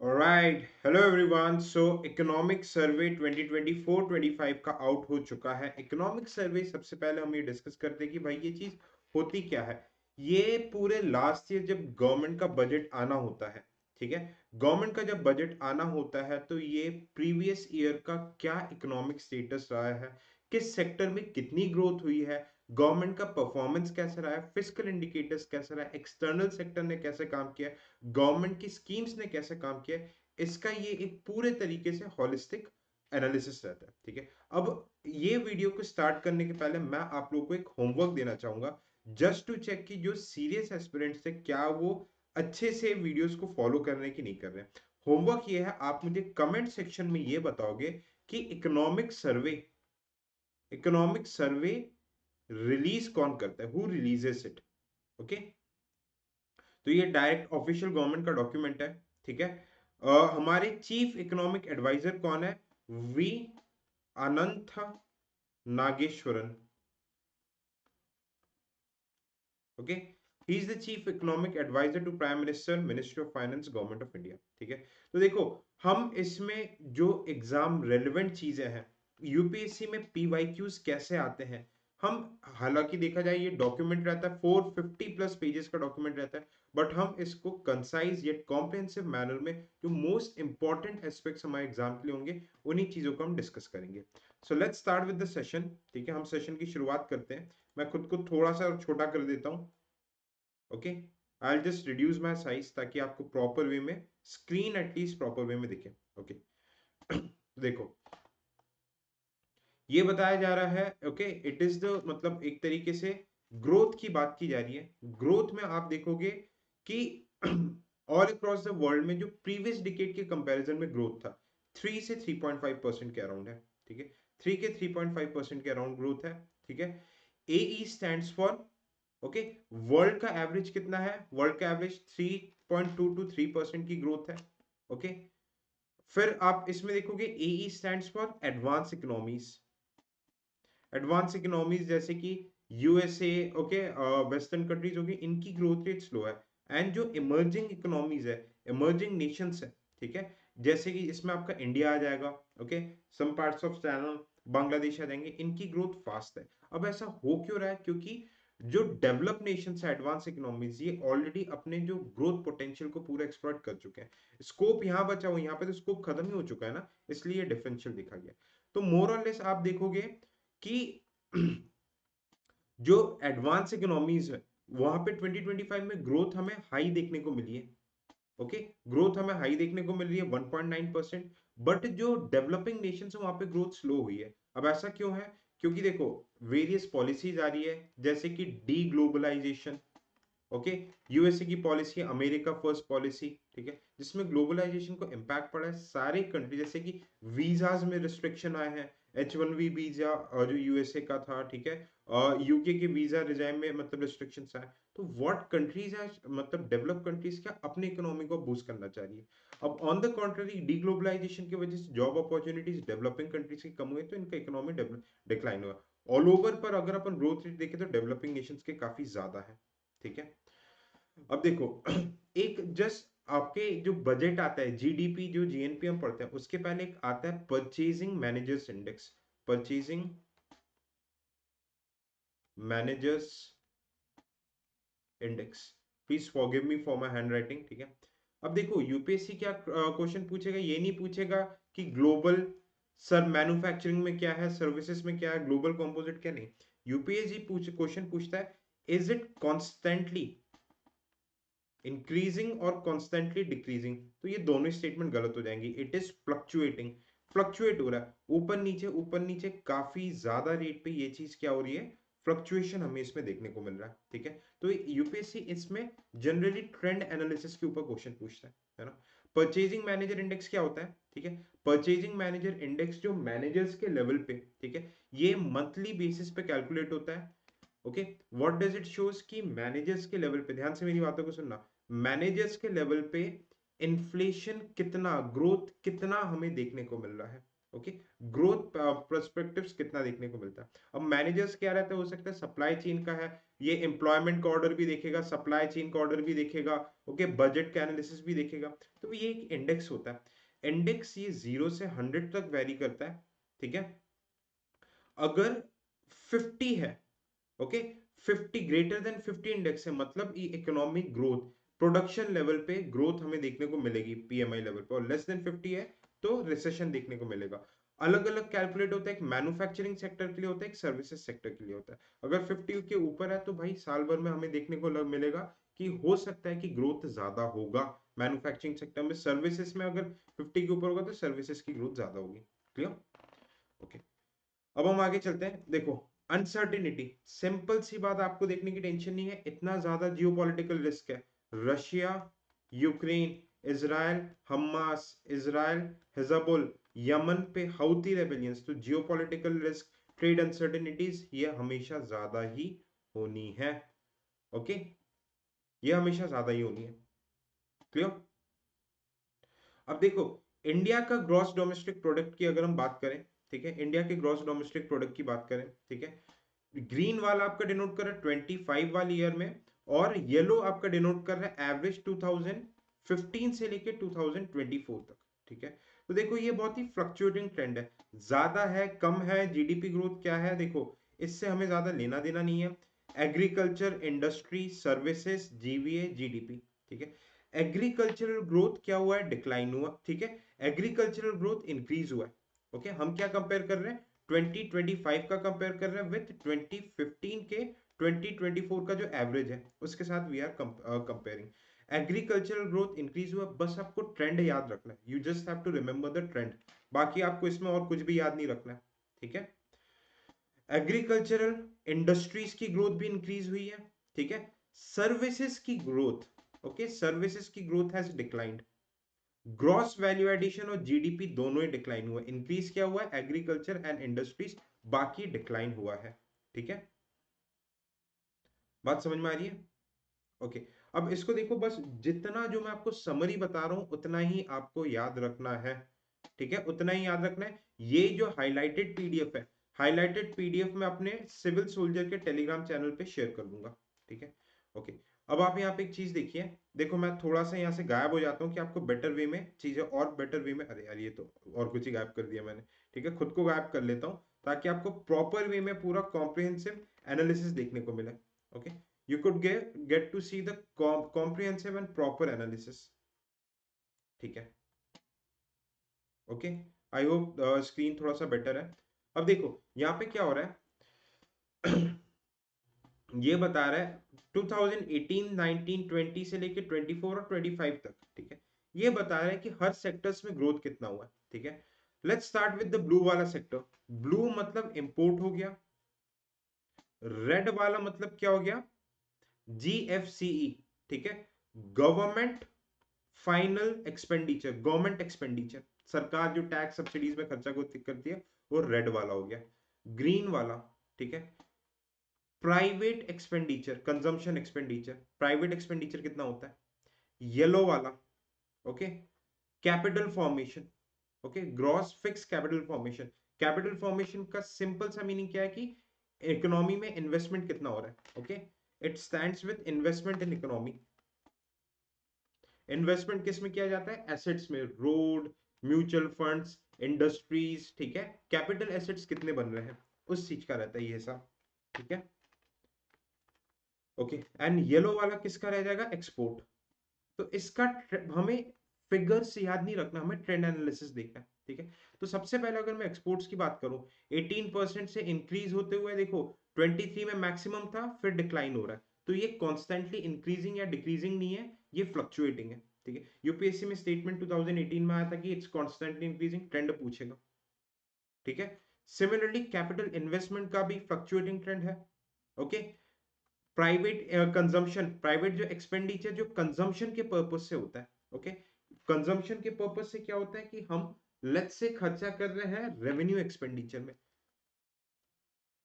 Alright, hello everyone. So economic survey 2024-25 का out हो चुका है. इकोनॉमिक सर्वे सबसे पहले हम ये डिस्कस करते हैं कि भाई ये चीज होती क्या है. ये पूरे लास्ट ईयर जब गवर्नमेंट का बजट आना होता है, ठीक है. गवर्नमेंट का जब बजट आना होता है तो ये प्रीवियस ईयर का क्या इकोनॉमिक स्टेटस रहा है, किस सेक्टर में कितनी ग्रोथ हुई है, गवर्नमेंट का परफॉर्मेंस कैसा रहा है, फिस्कल इंडिकेटर्स कैसा रहा है, एक्सटर्नल सेक्टर ने कैसे काम किया, गवर्नमेंट की स्कीम्स ने कैसे काम किया, इसका ये एक पूरे तरीके से हॉलिस्टिक एनालिसिस रहता है. ठीक है. अब ये वीडियो को स्टार्ट करने के पहले मैं आप लोगों को एक होमवर्क देना चाहूंगा, जस्ट टू चेक कि जो सीरियस एस्पिरेंट्स थे क्या वो अच्छे से वीडियोस को फॉलो करने की नहीं कर रहे. होमवर्क ये है, आप मुझे कमेंट सेक्शन में ये बताओगे कि इकोनॉमिक सर्वे रिलीज कौन करता है, हु रिलीजेस इट. ओके. तो ये डायरेक्ट ऑफिशियल गवर्नमेंट का डॉक्यूमेंट है. ठीक है. हमारे चीफ इकोनॉमिक एडवाइजर कौन है? V Anantha Nageswaran. Okay. He is the chief economic adviser to prime minister, ministry of finance, government of India. ठीक है. तो देखो, हम इसमें जो एग्जाम रेलिवेंट चीजें हैं, यूपीएससी में पीवाईक्यूज कैसे आते हैं, हम हालांकि देखा जाए ये डॉक्यूमेंट रहता है 450 प्लस पेजेस का डॉक्यूमेंट रहता है, बट हम इसको कंसाइज येट कॉम्प्रिहेंसिव मैनर में जो मोस्ट इंपॉर्टेंट एस्पेक्ट्स हमारे एग्जाम के लिए होंगे उन्हीं चीजों को हम डिस्कस करेंगे. So let's start with the session. ठीक है, हम सेशन की शुरुआत करते हैं. मैं खुद को थोड़ा सा छोटा कर देता हूँ. Okay. I will just reduce my size ताकि आपको प्रॉपर वे में स्क्रीन एटलीस्ट प्रॉपर वे में दिखे. ओके. देखो, ये बताया जा रहा है. ओके. इट इज द मतलब एक तरीके से ग्रोथ की बात की जा रही है. ग्रोथ में आप देखोगे कि ऑल अक्रॉस द वर्ल्ड में जो प्रीवियस डिकेड के कंपैरिजन में ग्रोथ था 3 से 3.5% के अराउंड है. ठीक है. 3 के 3.5% के अराउंड ग्रोथ है. ठीक है. AE stands for, okay, world का एवरेज कितना है? वर्ल्ड का एवरेज 3.2 to 3% की ग्रोथ है. ओके. फिर आप इसमें देखोगे AE stands for advance economies. Advance economies जैसे कि यूएसए, ओके, वेस्टर्न कंट्रीज होगी, इनकी ग्रोथ रेट स्लो है. एंड जो इमर्जिंग इकोनॉमीज है, इमर्जिंग नेशंस है, ठीक है, जैसे कि इसमें आपका इंडिया आ जाएगा. Okay. Some parts of China, Bangladesh आ जाएंगे, इनकी ग्रोथ फास्ट है. अब ऐसा हो क्यों रहा है? क्योंकि जो डेवलप नेशन है, एडवांस इकोनॉमीज, ये ऑलरेडी अपने जो ग्रोथ पोटेंशियल को पूरा एक्सप्लॉइट कर चुके हैं. स्कोप यहाँ बचा हुआ, यहाँ पे तो स्कोप खत्म ही हो चुका है ना, इसलिए डिफरेंशियल दिखा गया. तो मोर और लेस आप देखोगे कि जो एडवांस इकोनॉमीज है वहां पे 2025 में ग्रोथ हमें हाई देखने को मिली है. ओके. ग्रोथ हमें हाई देखने को मिल रही है 1.9%. बट जो डेवलपिंग नेशन है वहां पे ग्रोथ स्लो हुई है. अब ऐसा क्यों है? क्योंकि देखो, वेरियस पॉलिसीज आ रही है जैसे कि डी ग्लोबलाइजेशन. ओके. यूएसए की पॉलिसी, अमेरिका फर्स्ट पॉलिसी, ठीक है, जिसमें ग्लोबलाइजेशन को इम्पैक्ट पड़ा है सारे कंट्री. जैसे कि वीजाज में रिस्ट्रिक्शन आए हैं, H1B वीजा जो यूएसए का था, ठीक है, यूके के वीजा रिजाइम में मतलब रिस्ट्रिक्शन आए. तो व्हाट कंट्रीज है, मतलब डेवलप कंट्रीज क्या अपनी इकोनॉमी को बूस्ट करना चाह रही है. अब ऑन द कॉन्ट्ररी डीग्लोबलाइजेशन की वजह से जॉब अपॉर्चुनिटीज डेवलपिंग कंट्रीज की कम हुई तो इनका इकोनॉमी डिक्लाइन हुआ. ऑल ओवर पर अगर अपन ग्रोथ रेट देखें तो डेवलपिंग नेशंस के काफी ज्यादा है. ठीक है. अब देखो, एक जस्ट आपके जो बजट आता है, जीडीपी जो जीएनपी हम पढ़ते हैं, उसके पहले एक आता है purchasing managers index. Purchasing managers index. Please forgive me for my hand writing. ठीक है. अब देखो, यूपीएससी क्या क्वेश्चन पूछेगा, ये नहीं पूछेगा कि ग्लोबल सर मैन्युफैक्चरिंग में क्या है, सर्विसेज में क्या है, ग्लोबल कंपोजिट क्या नहीं. यूपीएससी क्वेश्चन पूछता है, इज इट कॉन्स्टेंटली इंक्रीजिंग और कॉन्स्टेंटली डिक्रीजिंग. तो ये दोनों स्टेटमेंट गलत हो जाएंगी. It is fluctuating. फ्लक्चुएट हो रहा है, ऊपर नीचे काफी ज्यादा रेट पे ये चीज क्या हो रही है, फ्लक्चुएशन हमें इसमें देखने को मिल रहा है. ठीक है. तो यूपीएससी इसमें जनरली ट्रेंड एनालिसिस के ऊपर क्वेश्चन पूछता है ना. परचेजिंग मैनेजर इंडेक्स क्या होता है? ठीक है. परचेजिंग मैनेजर इंडेक्स जो मैनेजर्स के लेवल पे, ठीक है, ये मंथली बेसिस पे कैलकुलेट होता है. Okay. What does it shows कि मैनेजर्स के लेवल पे, ध्यान से मेरी बातों को सुनना, मैनेजर्स के लेवल पे इन्फ्लेशन कितना, ग्रोथ कितना हमें देखने को मिल रहा है. ओके, ग्रोथ पर्सपेक्टिव्स कितना देखने को मिलता है। अब मैनेजर्स क्या रहता है, हो सकता है सप्लाई चेन का है, ये एम्प्लॉयमेंट का ऑर्डर भी देखेगा, सप्लाई चेन का ऑर्डर भी देखेगा, ओके, बजट का एनालिसिस भी देखेगा। तो ये एक इंडेक्स होता है। इंडेक्स ये 0 से 100 तक वेरी करता है, ठीक है। अगर 50 है, ओके, 50 ग्रेटर देन 50 इंडेक्स है, मतलब ये इकोनॉमिक ग्रोथ, प्रोडक्शन लेवल पे ग्रोथ हमें देखने को मिलेगी पीएमआई लेवल पे, और लेस देन 50 है तो रिसेशन देखने को मिलेगा। अलग अलग कैलकुलेट होता है, एक मैन्युफैक्चरिंग सेक्टर के लिए होता है, एक सर्विसेज सेक्टर के लिए होता है। अगर 50 के ऊपर है तो भाई साल भर में हमें देखने को मिलेगा कि हो सकता है कि ग्रोथ ज्यादा होगा मैन्युफैक्चरिंग सेक्टर में। सर्विसेज में अगर 50 के ऊपर होगा तो सर्विसेज की ग्रोथ ज्यादा होगी। Clear, okay. अब हम आगे चलते हैं। देखो, अनसर्टिनिटी, सिंपल सी बात, आपको देखने की टेंशन नहीं है, इतना ज्यादा जियोपॉलिटिकल रिस्क है। Russia, Ukraine, Israel, Hamas, Israel, Hizbul, Yemen पे हाउती रेबेलियंस, तो जियोपॉलिटिकल रिस्क, ट्रेड अनसर्टिनिटीज, ये हमेशा ज्यादा ही होनी है। ओके, ये हमेशा ज्यादा ही होनी है। क्लियर। अब देखो, इंडिया का ग्रॉस डोमेस्टिक प्रोडक्ट की अगर हम बात करें, ठीक है, इंडिया के ग्रॉस डोमेस्टिक प्रोडक्ट की बात करें, ठीक है, ग्रीन वाला आपका डिनोट कर रहा है 25 वाली ईयर में, और येलो आपका डिनोट कर रहा है एवरेज 2015 से लेके 2024 तक, ठीक है। तो देखो ये बहुत ही फ्लक्चुएटिंग ट्रेंड है, ज्यादा है कम है, जीडीपी ग्रोथ क्या है, देखो इससे हमें ज्यादा लेना देना नहीं है। Agriculture, industry, services, GVA, GDP, ठीक है। एग्रीकल्चरल ग्रोथ क्या हुआ है, डिक्लाइन हुआ, ठीक है। एग्रीकल्चरल ग्रोथ इंक्रीज हुआ है। ओके, हम क्या कंपेयर कर रहे हैं, 2025 का कंपेयर कर रहे हैं विथ 2015 के 2024 का जो एवरेज है उसके साथ we are comparing. Agricultural growth increase हुआ, बस आपको ट्रेंड याद रखना है, you just have to remember the trend, बाकी आपको इसमें और कुछ भी याद नहीं रखना है, ठीक है। एग्रीकल्चरल इंडस्ट्रीज की ग्रोथ भी इंक्रीज हुई है, ठीक है। सर्विसेज की ग्रोथ, ओके, सर्विसेज की growth has declined. Gross value addition और जीडीपी दोनों ही डिक्लाइन हुआ, इंक्रीज क्या हुआ है एग्रीकल्चर एंड इंडस्ट्रीज, बाकी डिक्लाइन हुआ है, ठीक है। बात समझ में आ रही है, ओके। अब इसको देखो, बस जितना जो मैं आपको समरी बता रहा हूं उतना ही आपको याद रखना है, ठीक है, उतना ही याद रखना है। ये जो हाईलाइटेड पीडीएफ है, हाईलाइटेड पीडीएफ में अपने सिविल सोल्जर के टेलीग्राम चैनल पे शेयर कर दूंगा, ठीक है, ओके। अब आप यहाँ पे एक चीज देखिए, देखो मैं थोड़ा सा यहाँ से गायब हो जाता हूँ कि आपको बेटर वे में चीजें, और बेटर वे में, अरे यार ये तो और कुछ ही गायब कर दिया मैंने, ठीक है, खुद को गायब कर लेता हूँ ताकि आपको प्रॉपर वे में पूरा कॉम्प्रिहेंसिव एनालिसिस देखने को मिले, okay. You could get to see the comprehensive and proper analysis, ठीक है, ओके। आई होप स्क्रीन थोड़ा सा बेटर है। अब देखो यहाँ पे क्या हो रहा है ये बता रहा है 2018, 19, 20 से लेके 24 और 25 तक, ठीक है। ये बता रहा है कि हर सेक्टर्स में ग्रोथ कितना हुआ है, ठीक है। Let's start with the blue वाला सेक्टर। ब्लू मतलब इंपोर्ट हो गया, रेड वाला मतलब क्या हो गया, जीएफसीई, ठीक है, government final expenditure, government expenditure, सरकार जो टैक्स सब्सिडीज में खर्चा को करती है, वो रेड वाला हो गया। ग्रीन वाला, ठीक है, private expenditure, consumption expenditure, private expenditure कितना होता है, येलो वाला, okay, capital formation, okay, gross fix capital formation. Capital formation का सिंपल सा मीनिंग क्या है कि इकोनॉमी में इन्वेस्टमेंट कितना हो रहा है, okay, it stands with investment in economy. Investment किस में किया जाता है, एसेट्स में, रोड, म्यूचुअल फंड्स, इंडस्ट्रीज, ठीक है। कैपिटल एसेट्स कितने बन रहे हैं उस चीज का रहता है ये हिसाब, ठीक है, ओके। एंड येलो वाला किसका रह जाएगा, एक्सपोर्ट। तो इसका हमें फिगर्स याद नहीं रखना, हमें ट्रेंड एनालिसिस देखना है, ठीक है। तो सबसे पहले अगर मैं एक्सपोर्ट्स की बात करूं, 18% से इंक्रीज होते हुए देखो 23 में मैक्सिमम था, फिर डिक्लाइन हो रहा है। तो ये कॉन्स्टेंटली इंक्रीजिंग या डिक्रीजिंग नहीं है, ये फ्लक्चुएटिंग है, ठीक है। यूपीएससी में स्टेटमेंट 2018 में आया था कि इट्स कॉन्स्टेंटली इंक्रीजिंग, ट्रेंड पूछेगा, ठीक है। सिमिलरली कैपिटल इन्वेस्टमेंट का भी फ्लक्चुएटिंग ट्रेंड है, ओके। प्राइवेट कंजम्पशन, प्राइवेट जो एक्सपेंडिचर जो कंजम्पशन के पर्पज से होता है, ओके, कंजम्पशन के पर्पज से क्या होता है कि हम लेट्स से खर्चा कर रहे हैं रेवेन्यू एक्सपेंडिचर में,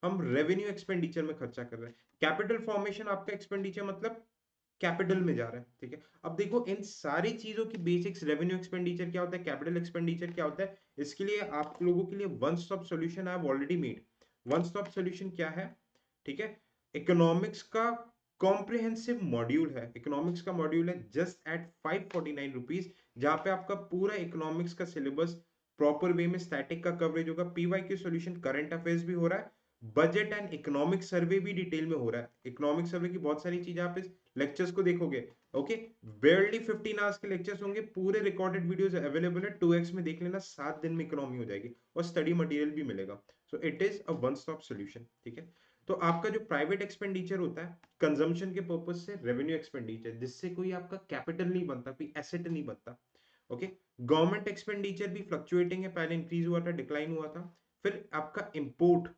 हम रेवेन्यू एक्सपेंडिचर में खर्चा कर रहे हैं। कैपिटल फॉर्मेशन आपका एक्सपेंडिचर मतलब कैपिटल में जा रहा है, ठीक है। अब देखो इन सारी चीजों की बेसिक्स, रेवेन्यू एक्सपेंडिचर क्या होता है, कैपिटल एक्सपेंडिचर क्या होता है, इसके लिए आप लोगों के लिए one stop solution I have already made. One stop solution क्या है, ठीक है, इकोनॉमिक्स का कॉम्प्रिहेंसिव मॉड्यूल है, इकोनॉमिक्स का मॉड्यूल है जस्ट एट 549 रुपीज, जहां पे आपका पूरा इकोनॉमिक्स का सिलेबस प्रॉपर वे में स्टैटिक का कवरेज होगा, पीवाई के सॉल्यूशन, करंट अफेयर्स भी हो रहा है, बजट एंड इकोनॉमिक सर्वे भी डिटेल में हो रहा है। इकोनॉमिक सर्वे की बहुत सारी चीजें आप इस लेक्चर्स को देखोगे, ओके। बेयरली 15 आवर्स के लेक्चर्स होंगे, पूरे रिकॉर्डेड वीडियोस अवेलेबल है, 2x में देख लेना, 7 दिन में इकोनॉमी हो जाएगी, और स्टडी मटेरियल भी मिलेगा। So it is a one stop solution, ठीक है। तो आपका जो प्राइवेट एक्सपेंडिचर होता है कंजम्पशन के पर्पज से, रेवेन्यू एक्सपेंडिचर जिससे कोई आपका कैपिटल नहीं बनता, कोई एसेट नहीं बनता, ओके। गवर्नमेंट एक्सपेंडिचर भी फ्लक्चुएटिंग है, पहले इंक्रीज हुआ था, डिक्लाइन हुआ था। फिर आपका इंपोर्ट्स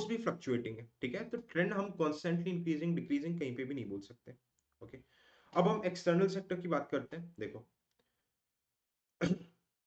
भी फ्लक्चुएटिंग है, ठीक है। तो ट्रेंड हम कॉन्स्टेंटली इंक्रीजिंग डिक्रीजिंग कहीं पे भी नहीं बोल सकते, ओके। अब हम एक्सटर्नल सेक्टर की बात करते हैं। देखो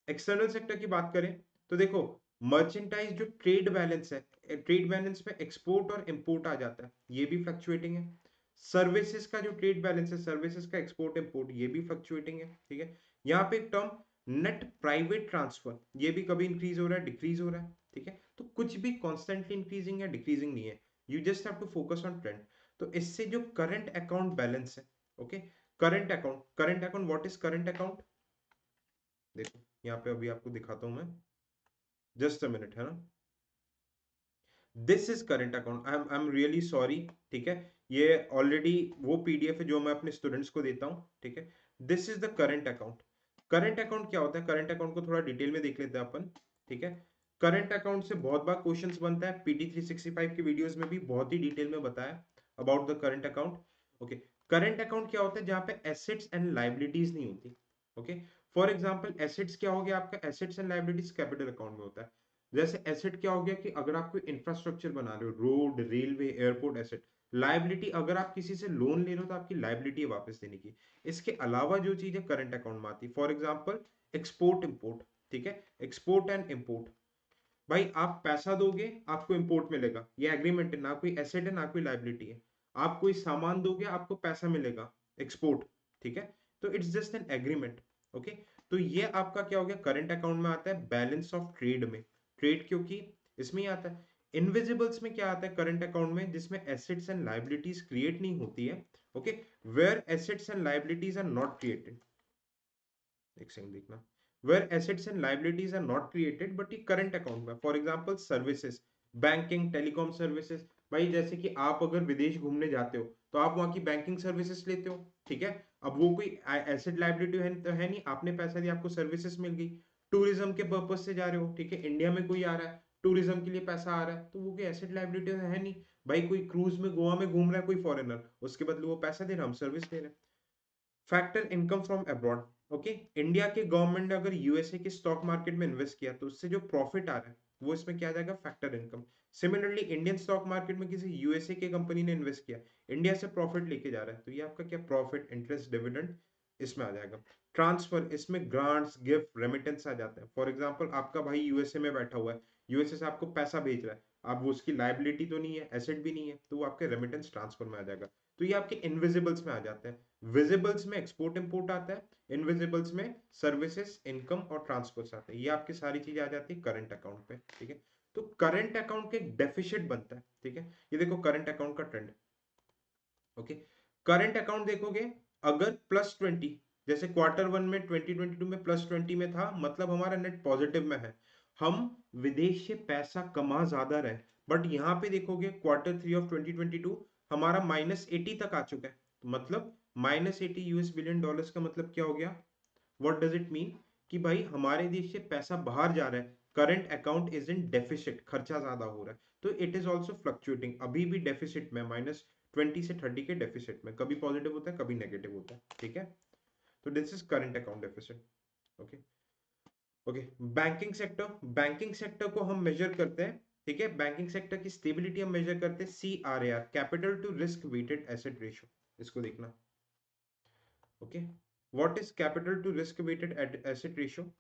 एक्सटर्नल सेक्टर की बात करें तो देखो, मर्चेंटाइज जो ट्रेड बैलेंस है, ट्रेड बैलेंस में एक्सपोर्ट और इंपोर्ट आ जाता है, ये भी फ्लक्चुएटिंग है। सर्विसेज का जो ट्रेड बैलेंस है, सर्विसेज का एक्सपोर्ट इंपोर्ट, ये भी फ्लक्चुएटिंग है, ठीक है। यहाँ पे एक टर्म नेट प्राइवेट ट्रांसफर, ये भी कभी इंक्रीज हो रहा है, डिक्रीज हो रहा है, ठीक है। तो कुछ भी कॉन्स्टेंटली इंक्रीजिंग या डिक्रीजिंग नहीं है, you just have to focus on trend. तो इससे जो करंट अकाउंट बैलेंस है, okay, current account, what is current account, देखो यहाँ पे अभी आपको दिखाता हूं मैं, जस्ट अ मिनट, है ना। This is current account, I am really sorry, ठीक है। ये ऑलरेडी वो पीडीएफ है जो मैं अपने स्टूडेंट्स को देता हूँ, ठीक है। This is the current account. Current account क्या होता है, करंट अकाउंट को थोड़ा डिटेल में देख लेते हैं अपन, ठीक है। करंट अकाउंट से बहुत बार क्वेश्चंस बनता है, पीटी 365 की वीडियोस में भी बहुत ही डिटेल में बताया about the current account, okay. Current account क्या होता है, जहां पे एसेट्स एंड लाइबिलिटीज नहीं होती, ओके। फॉर एग्जांपल एसेट्स क्या हो गया आपका, assets and liabilities capital account में होता है। जैसे एसेट क्या हो गया कि अगर आप कोई इंफ्रास्ट्रक्चर बना रहे हो, road, railway, airport, asset. Liability, अगर आप किसी से लोन ले रहे हो तो आपकी लाइबिलिटी है वापस देने की। इसके अलावा जो चीज है करंट अकाउंट में आती है, फॉर एग्जाम्पल एक्सपोर्ट इंपोर्ट, ठीक है। एक्सपोर्ट एंड इंपोर्ट, भाई आप पैसा दोगे आपको इंपोर्ट मिलेगा, ये एग्रीमेंट है, ना कोई एसेट है ना कोई लाइबिलिटी है। आप कोई सामान दोगे आपको पैसा मिलेगा, एक्सपोर्ट, ठीक है। तो it's just an agreement, okay. तो ये आपका क्या हो गया, करंट अकाउंट में आता है, बैलेंस ऑफ ट्रेड में, ट्रेड क्योंकि इसमें ही आता है। इनविजिबल्स में क्या आता है करंट अकाउंट में, जिसमें एसेट्स एंड लाइबिलिटीज क्रिएट नहीं होती है, okay. Where assets and liabilities are not created, एक सेकंड देखना, where assets and liabilities are not created but ये करंट अकाउंट में। For example services, banking, telecom services, भाई जैसे कि आप अगर विदेश घूमने जाते हो तो आप वहां की बैंकिंग सर्विसेज लेते हो, ठीक है। अब वो कोई एसेट लाइबिलिटी है तो है नहीं, आपने पैसा दिया आपको सर्विसेज मिल गई। टूरिज्म के पर्पज से जा रहे हो, ठीक है, इंडिया में कोई आ रहा है, टूरिज्म के लिए पैसा आ रहा है, तो वो कोई एसेट लाइबिलिटी है नहीं। भाई कोई क्रूज में गोवा में घूम रहा है कोई फॉरेनर, उसके बदले वो पैसा दे रहा, हम सर्विस दे रहे हैं। Factor income from abroad, okay. India के गवर्नमेंट ने अगर यूएसए के स्टॉक मार्केट में इन्वेस्ट किया तो उससे जो प्रॉफिट आ रहा है वो इसमें क्या आ जाएगा, factor income. Similarly Indian stock market में किसी यूएसए के कंपनी ने इन्वेस्ट किया, इंडिया से प्रॉफिट लेके जा रहा है, तो ये आपका क्या, प्रॉफिट, इंटरेस्ट, डिविडेंड इसमें आ जाएगा। ट्रांसफर, इसमें ग्रांट्स, गिफ्ट, रेमिटेंस आ जाता है। फॉर एग्जांपल आपका भाई यूएसए में बैठा हुआ है, यूएसए से आपको पैसा भेज रहा है, अब वो उसकी लाइबिलिटी तो नहीं है, एसेट भी नहीं है, तो वो आपके रेमिटेंस ट्रांसफर में आ जाएगा। तो ये आपके इनविजिबल्स में आ जाते हैं। विजिबल्स में एक्सपोर्ट इंपोर्ट आता है, इनविजिबल्स में सर्विसेज, इनकम और ट्रांसफर्स आते हैं, ये आपकी सारी चीजें आ जाती है करंट अकाउंट पे, ठीक है। तो करंट अकाउंट के डेफिसिट बनता है, ठीक है। ये देखो करंट अकाउंट का ट्रेंड, ओके। करंट अकाउंट देखोगे, अगर +20, जैसे Q1 में 2022 में +20 में था, मतलब हमारा नेट पॉजिटिव में है, हम विदेश से पैसा कमा ज्यादा रहे। बट यहाँ पे देखोगे Q3 ऑफ 2022 हमारा -80 तक आ चुका है, तो मतलब -80 यूएस बिलियन डॉलर्स का मतलब क्या हो गया, व्हाट डज इट मीन, कि भाई हमारे देश से पैसा बाहर जा रहा है, current account is in deficit, खर्चा ज्यादा हो रहा है, तो इट इज ऑल्सो फ्लक्चुएटिंग, अभी भी डेफिसिट में, -20 से 30 के डेफिसिट में, कभी पॉजिटिव होता है कभी नेगेटिव होता है, ठीक है। तो this is current account deficit, okay. Okay, banking sector, banking sector को हम मेजर करते हैं, ठीक है। बैंकिंग सेक्टर की स्टेबिलिटी हम मेजर करते हैं CRAR, capital to risk weighted asset ratio, इसको देखना, okay. What is capital to risk weighted asset ratio,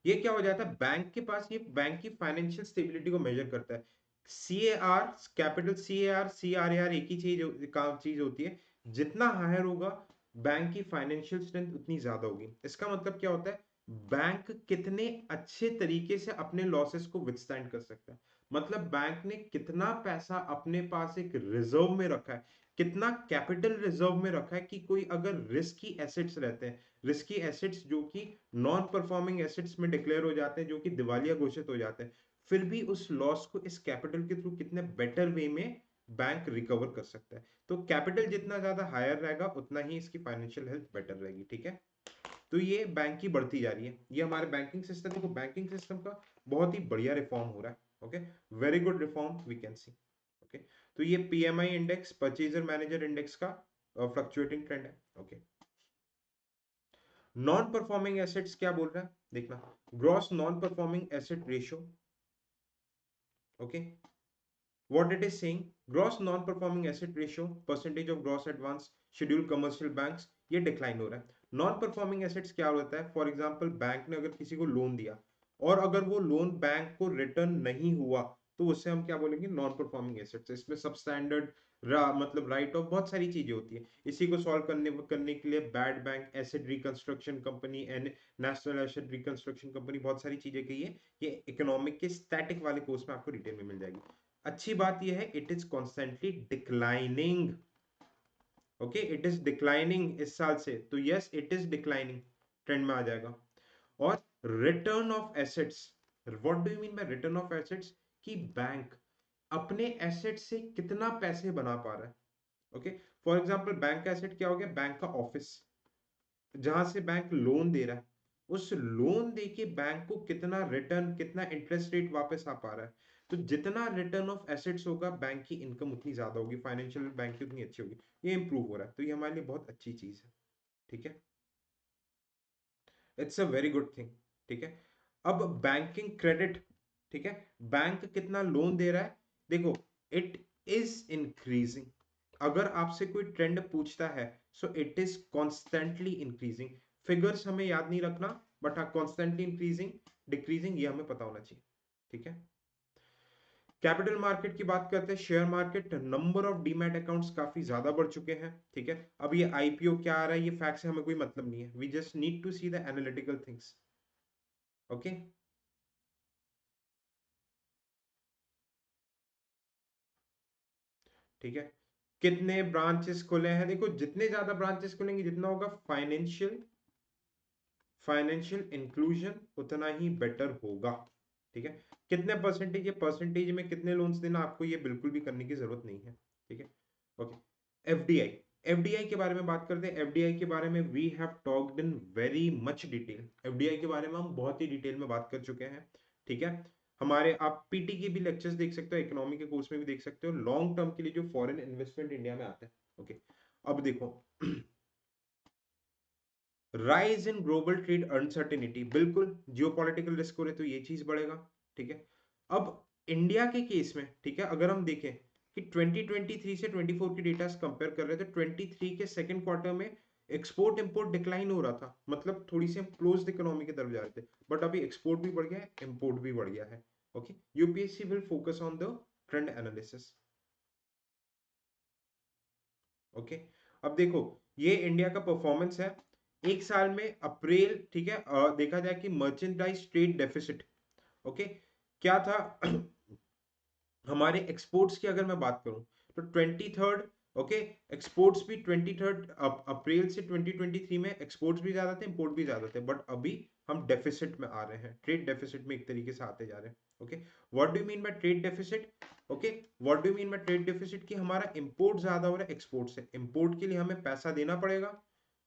ये क्या हो जाता है, बैंक के पास, ये बैंक की फाइनेंशियल स्टेबिलिटी को मेजर करता है। C A R, capital C A R, C R A R एक ही चीज होती है। जितना हायर होगा बैंक की फाइनेंशियल स्ट्रेंथ उतनी ज्यादा होगी। इसका मतलब क्या होता है, बैंक कितने अच्छे तरीके से अपने लॉसेस को विथस्टैंड कर सकता है। मतलब बैंक ने कितना पैसा अपने पास एक रिजर्व में रखा है, कितना कैपिटल रिजर्व में रखा है कि कोई अगर रिस्की एसेट्स रहते हैं, रिस्की एसेट्स जो कि नॉन परफॉर्मिंग एसेट्स में डिक्लेयर हो जाते हैं, जो कि दिवालिया घोषित हो जाते हैं, फिर भी उस लॉस को इस कैपिटल के थ्रू कितने बेटर वे में बैंक रिकवर कर सकता है। तो कैपिटल जितना ज्यादा हायर रहेगा उतना ही इसकी फाइनेंशियल हेल्थ बेटर रहेगी। ठीक है, तो ये बैंक की बढ़ती जा रही है। ये हमारे बैंकिंग सिस्टम, देखो बैंकिंग सिस्टम का बहुत ही बढ़िया रिफॉर्म हो रहा है। Okay, very good reform we can see. Okay, तो ये PMI index, purchaser manager index का फ्लक्चुएटिंग ट्रेंड है। ओके, नॉन परफॉर्मिंग एसेट्स क्या बोल रहा है देखना, gross non performing asset ratio. Okay, what it is saying, gross non-performing asset ratio, percentage of gross advance, scheduled commercial banks, ये decline हो रहा है। नॉन परफॉर्मिंग एसेट्स क्या होता है, फॉर एग्जांपल बैंक ने अगर किसी को लोन दिया और अगर वो लोन बैंक को रिटर्न नहीं हुआ, तो उससे हम क्या बोलेंगे, नॉन परफॉर्मिंग एसेट्स। इसमें सब स्टैंडर्ड मतलब राइट ऑफ बहुत सारी चीजें होती है। इसी को सॉल्व करने के लिए bad bank, asset reconstruction company and national asset reconstruction company, बहुत सारी चीजें कही है। ये इकोनॉमिक के स्टैटिक वाले कोर्स में आपको डिटेल में मिल जाएगी। अच्छी बात यह है, it is constantly declining. Okay, it is declining इस साल से, तो yes it is declining, trend में आ जाएगा। और return of assets, what do you mean by return of assets, कि बैंक अपने एसेट से कितना पैसे बना पा रहा है। ओके, फॉर एग्जांपल बैंक का एसेट क्या हो गया, बैंक का ऑफिस, जहां से बैंक लोन दे रहा है, उस लोन दे के बैंक को कितना रिटर्न, कितना इंटरेस्ट रेट वापस आ पा रहा है। तो जितना रिटर्न ऑफ एसेट्स होगा, बैंक की इनकम उतनी ज्यादा होगी, फाइनेंशियल बैंक की उतनी अच्छी होगी। ये इंप्रूव हो रहा है, तो ये हमारे लिए बहुत अच्छी चीज है। ठीक है, it's a very good thing. ठीक है, अब बैंकिंग क्रेडिट, ठीक है, बैंक कितना लोन दे रहा है, देखो इट इज इंक्रीजिंग। अगर आपसे कोई ट्रेंड पूछता है, so it is constantly increasing. Figures हमें याद नहीं रखना, बट हाँ कॉन्स्टेंटली इंक्रीजिंग, डिक्रीजिंग ये हमें पता होना चाहिए। ठीक है, कैपिटल मार्केट की बात करते हैं, share market, number of demat accounts काफी ज्यादा बढ़ चुके हैं। ठीक है, अब ये आईपीओ क्या आ रहा है, ये फैक्ट से हमें कोई मतलब नहीं है, we just need to see the analytical things. Okay, ठीक है, कितने ब्रांचेस खुले हैं, देखो जितने ज्यादा ब्रांचेस खुलेंगे, जितना होगा फाइनेंशियल फाइनेंशियल इंक्लूजन, उतना ही बेटर होगा। ठीक है, कितने परसेंटेज, ये परसेंटेज में कितने लोन्स देना, आपको ये बिल्कुल भी करने की जरूरत नहीं है। ठीक है, ओके, एफडीआई, एफडीआई के बारे में बात करते हैं। एफडीआई के बारे में we have talked in very much detail, FDI के बारे में हम बहुत ही डिटेल में बात कर चुके हैं। ठीक है, हमारे आप पीटी के भी लेक्चर्स देख सकते हो, इकोनॉमी के कोर्स में भी देख सकते हो, लॉन्ग टर्म के लिए जो फॉरेन इन्वेस्टमेंट इंडिया में आता है। ओके, अब देखो rise in global trade uncertainty, बिल्कुल जियोपॉलिटिकल रिस्क हो रहे तो ये चीज बढ़ेगा। ठीक है, अब इंडिया के केस में, ठीक है, अगर हम देखें कि 2023 से 24 की डेटा कंपेयर कर रहे थे, 23 के सेकंड क्वार्टर में एक्सपोर्ट इंपोर्ट डिक्लाइन हो रहा था, मतलब थोड़ी सी हम क्लोज्ड इकोनॉमी की तरफ जा रहे थे, बट अभी एक्सपोर्ट भी बढ़ गया है, इंपोर्ट भी बढ़ गया है। Okay, UPSC will focus on the trend analysis. Okay, अब देखो ये इंडिया का परफॉर्मेंस है एक साल में, अप्रैल, ठीक है, देखा जाए कि मर्चेंडाइज ट्रेड डेफिसिट, ओके, क्या था हमारे एक्सपोर्ट्स की अगर मैं बात करूं, तो 23rd, ओके, एक्सपोर्ट्स भी 23rd अप्रैल से 2023 में एक्सपोर्ट्स भी ज्यादा थे, इंपोर्ट भी ज्यादा थे, बट अभी हम डेफिसिट में आ रहे हैं, ट्रेड डेफिसिट में एक तरीके से आते जा रहे हैं। Okay, what do you mean by trade deficit, okay, what do you mean by trade deficit, कि हमारा इंपोर्ट ज्यादा हो रहा है एक्सपोर्ट से, इंपोर्ट के लिए हमें पैसा देना पड़ेगा,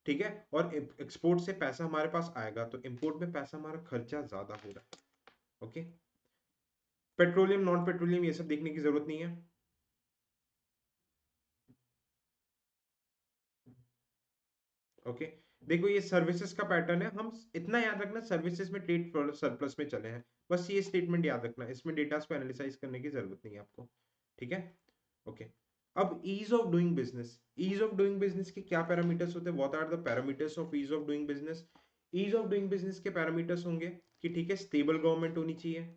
ठीक है, और एक्सपोर्ट से पैसा हमारे पास आएगा, तो इंपोर्ट में पैसा हमारा खर्चा ज्यादा हो रहा है। ओके, पेट्रोलियम नॉन पेट्रोलियम ये सब देखने की जरूरत नहीं है। ओके, देखो ये सर्विसेज का पैटर्न है, हम इतना याद रखना सर्विसेज में ट्रेड सरप्लस में चले हैं, बस ये स्टेटमेंट याद रखना, इसमें डेटा को एनालिसाइज करने की जरूरत नहीं है आपको। ठीक है, ओके, अब ease of doing business, ease of doing business के क्या पैरामीटर्स होते हैं, what are the parameters of ease of doing business. Ease of doing business के पैरामीटर्स होंगे कि ठीक है, स्टेबल गवर्नमेंट होनी चाहिए,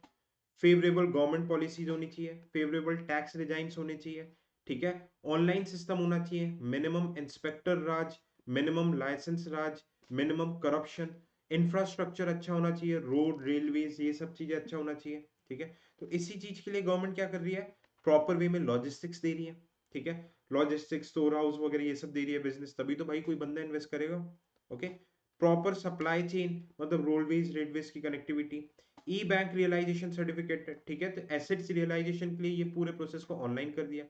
फेवरेबल गवर्नमेंट पॉलिसीज होनी चाहिए, फेवरेबल टैक्स रिजाइन्स होने चाहिए, ठीक है, ऑनलाइन सिस्टम होना चाहिए, मिनिमम इंस्पेक्टर राज, मिनिमम लाइसेंस राज, मिनिमम करप्शन, इंफ्रास्ट्रक्चर अच्छा होना चाहिए, रोड रेलवेज ये सब चीजें अच्छा होना चाहिए, ठीक है। तो इसी चीज के लिए गवर्नमेंट क्या कर रही है, प्रॉपर वे में लॉजिस्टिक्स दे रही है, ठीक है, लॉजिस्टिक्स स्टोर हाउस वगैरह ये सब दे रही है बिजनेस, तभी तो भाई कोई बंदा इन्वेस्ट करेगा। ओके, प्रॉपर सप्लाई चेन मतलब रोडवेज रेडवेज की कनेक्टिविटी, ई बैंक रियलाइजेशन सर्टिफिकेट, ठीक है, तो एसेट्स रियलाइजेशन के लिए ये पूरे प्रोसेस को ऑनलाइन कर दिया।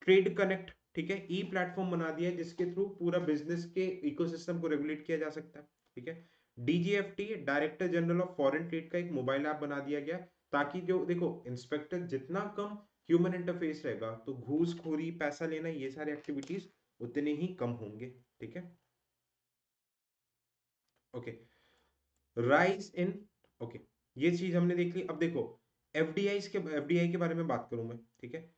ट्रेड कनेक्ट, ठीक है, ई प्लेटफॉर्म बना दिया जिसके थ्रू पूरा बिजनेस के इकोसिस्टम को रेगुलेट किया जा सकता है, ठीक है। DGFT director general of foreign trade का एक मोबाइल ऐप बना दिया गया, ताकि जो देखो इंस्पेक्टर जितना कम ह्यूमन इंटरफेस रहेगा तो घूसखोरी पैसा लेना ये सारे एक्टिविटीज उतने ही कम होंगे, ठीक है। ओके, राइज इन, ओके, ये चीज हमने देख ली। अब देखो एफडीआई के बारे में बात करूं मैं, ठीक है।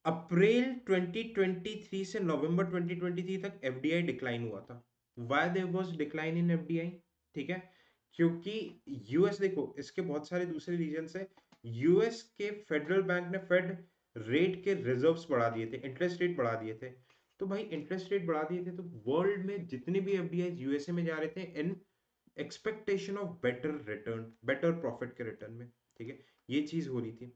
अप्रैल 2023 से नवंबर 2023 तक एफडीआई डिक्लाइन हुआ था। Why there was decline in FDI, ठीक है, क्योंकि यूएस देखो इसके बहुत सारे दूसरे रीजंस है। यूएस के फेडरल बैंक ने फेड रेट के रिजर्व्स बढ़ा दिए थे, इंटरेस्ट रेट बढ़ा दिए थे। तो भाई इंटरेस्ट रेट बढ़ा दिए थे तो वर्ल्ड में जितने भी एफडीआई यूएसए में जा रहे थे in expectation of better return, better profit के रिटर्न में, ठीक है, ये चीज हो रही थी।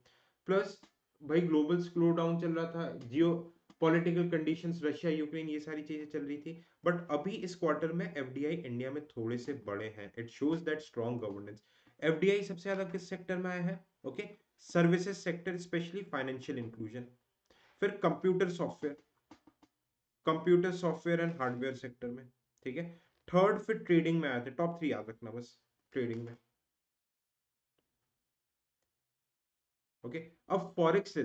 प्लस भाई ग्लोबल स्लो डाउन चल रहा था, जियो पॉलिटिकल कंडीशंस, रशिया यूक्रेन ये सारी चीजें चल रही थी। बट अभी इस क्वार्टर में एफडीआई इंडिया में थोड़े से बड़े हैं, it shows that strong governance. FDI सबसे ज्यादा किस सेक्टर में आया है, okay, services sector, specially financial inclusion. फिर computer software and hardware sector में, ठीक है। थर्ड फिर ट्रेडिंग में आए थे, टॉप 3 याद रखना बस ट्रेडिंग में। ओके, अब फॉरेक्स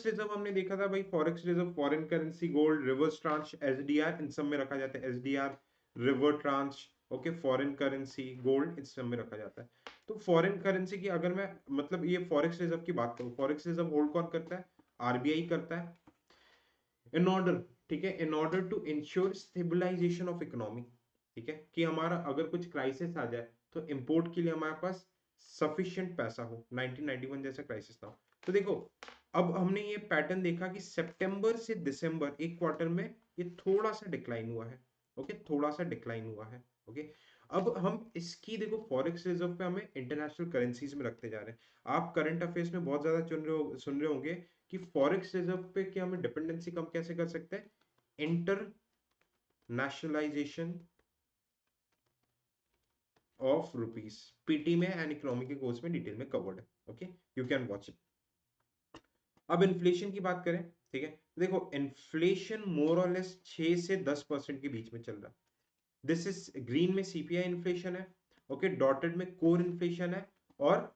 रिजर्व हमने देखा था भाई, forex reserve foreign currency, gold, reserve tranche, SDR, इन सब में रखा जाता है, एसडीआर, रिवर tranche, okay, foreign currency, gold, इन सब में रखा जाता है। तो फॉरेन करेंसी की अगर मैं मतलब ये फॉरेक्स रिजर्व की बात करूं, फॉरेक्स रिजर्व होल्ड कौन करता है, आरबीआई करता है, इन ऑर्डर, ठीक है, in order to ensure stabilisation of economy, ठीक है, कि हमारा अगर कुछ क्राइसिस आ जाए तो इंपोर्ट के लिए हमारे पास सफिशिएंट पैसा हो, 1991 जैसा क्राइसिस ना हो। तो देखो अब हमने ये पैटर्न देखा कि सितंबर से दिसंबर एक क्वार्टर में ये थोड़ा सा डिक्लाइन हुआ है, ओके, थोड़ा सा डिक्लाइन हुआ है, ओके। अब हम इसकी देखो फॉरेक्स रिजर्व पे हमें इंटरनेशनल करेंसीज में रखते जा रहे हैं। आप करंट अफेयर्स में बहुत ज्यादा सुन रहे होंगे कि फॉरेक्स रिजर्व पे क्या हम डिपेंडेंसी कम कैसे कर सकते हैं, इंटरनेशनलाइजेशन ऑफ रुपीस, पीटी में एंड इकोनॉमी के कोर्स में डिटेल में कवर्ड है, okay, you can watch it. अब इन्फ्लेशन की बात करें, ठीक है, देखो इन्फ्लेशन मोर और लेस 6 से 10% के बीच में चल रहा है। दिस इज ग्रीन में सीपीआई इन्फ्लेशन है, ओके, डॉटेड में कोर इन्फ्लेशन है, और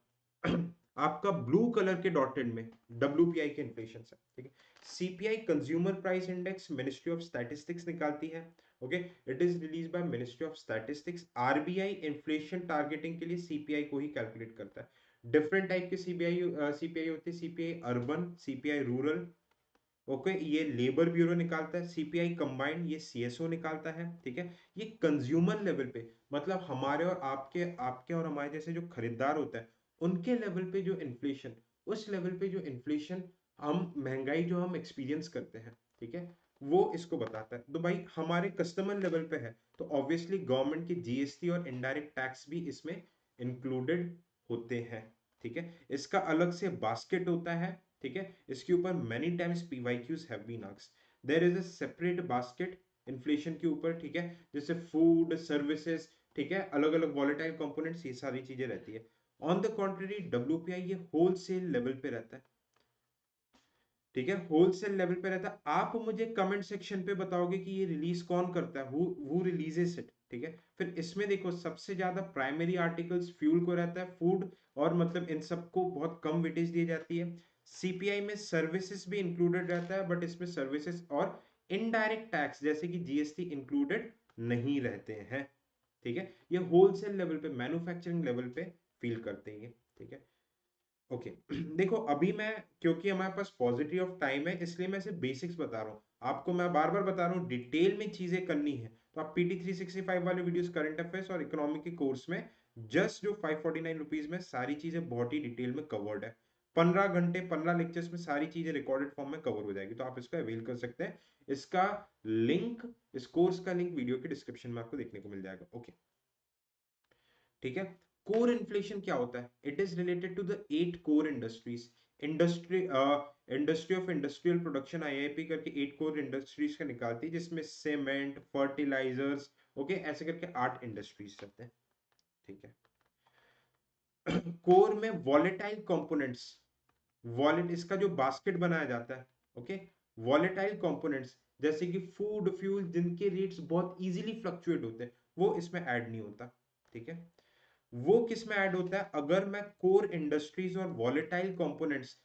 आपका ब्लू कलर के डॉटेड में डब्ल्यूपीआई के इन्फ्लेशन है, ठीक है। CPI consumer price index ministry of statistics निकालती है, okay, it is release by ministry of statistics. RBI inflation targeting के लिए सीपीआई को ही कैलकुलेट करता है। डिफरेंट टाइप के सीपीआई होते हैं, CPI urban, CPI rural, okay, ये लेबर ब्यूरो निकालता है। सीपीआई कंबाइंड ये सीएसओ निकालता है, ठीक है। ये कंज्यूमर लेवल पे मतलब हमारे और आपके आपके और हमारे जैसे जो खरीदार होता है उनके लेवल पे जो इन्फ्लेशन, उस लेवल पे जो इन्फ्लेशन हम महंगाई जो हम एक्सपीरियंस करते हैं, ठीक है, वो इसको बताता है। तो भाई हमारे कस्टमर लेवल पे है तो ऑब्वियसली गवर्नमेंट की जीएसटी और इनडायरेक्ट टैक्स भी इसमें इंक्लूडेड होते हैं, ठीक है। इसका अलग से बास्केट होता है, ठीक है, इसके ऊपर many times PYQs have been asked, there is a separate basket inflation के ऊपर, ठीक है, जैसे फूड सर्विसेज, ठीक है, अलग अलग वॉलेटाइल कंपोनेंट्स ये सारी चीजें रहती है। ऑन द कॉन्ट्ररी डब्ल्यूपीआई ये होलसेल लेवल पे रहता है, ठीक है, होलसेल लेवल पे रहता है। आप मुझे कमेंट सेक्शन पे बताओगे कि ये रिलीज कौन करता है, हु रिलीजेस इट, ठीक है। फिर इसमें देखो सबसे ज्यादा प्राइमरी आर्टिकल्स फ्यूल को रहता है, फूड और मतलब इन सबको बहुत कम वेटेज दी जाती है। सीपीआई में सर्विसेज भी इंक्लूडेड रहता है बट इसमें सर्विसेज और इनडायरेक्ट टैक्स जैसे कि जीएसटी इंक्लूडेड नहीं रहते हैं, ठीक है। ये होलसेल लेवल पे मैन्युफैक्चरिंग लेवल पे फील करते हैं, ठीक है। ओके देखो अभी मैं, क्योंकि हमारे पास पॉजिटिव ऑफ टाइम है इसलिए मैं सिर्फ बेसिक्स बता रहा हूँ आपको, मैं बार बार बता रहा हूँ डिटेल में चीजें करनी है तो आप पीटी 365 वाले वीडियोस करंट अफेयर्स और इकोनॉमिक के कोर्स में जस्ट जो 549 रुपीज में सारी चीजें बहुत ही डिटेल में कवर्ड है। 15 घंटे 15 लेक्चर्स में सारी चीजें रिकॉर्डेड फॉर्म में कवर हो जाएगी, तो आप इसका अवेल कर सकते हैं। इसका लिंक, इस कोर्स का लिंक वीडियो के डिस्क्रिप्शन में आपको देखने को मिल जाएगा। ओके, ठीक है। कोर इन्फ्लेशन क्या होता है? It is related to the 8 core industries. Industry industry of industrial production IIP करके 8 कोर इंडस्ट्रीज का निकालती है, जिसमें सीमेंट, फर्टिलाइजर्स, ओके, ऐसे करके 8 इंडस्ट्रीज रहते हैं, ठीक है। कोर में वॉलेटाइल कंपोनेंट्स, वॉलेट इसका जो बास्केट बनाया जाता है, ओके, वॉलेटाइल कंपोनेंट्स जैसे कि फूड, फ्यूल, जिनके रेट्स बहुत इजीली फ्लक्चुएट होते हैं, वो इसमें ऐड नहीं होता, ठीक है। वो किस में ऐड होता है? अगर मैं कोर इंडस्ट्रीज और वॉलेटाइल कंपोनेंट्स,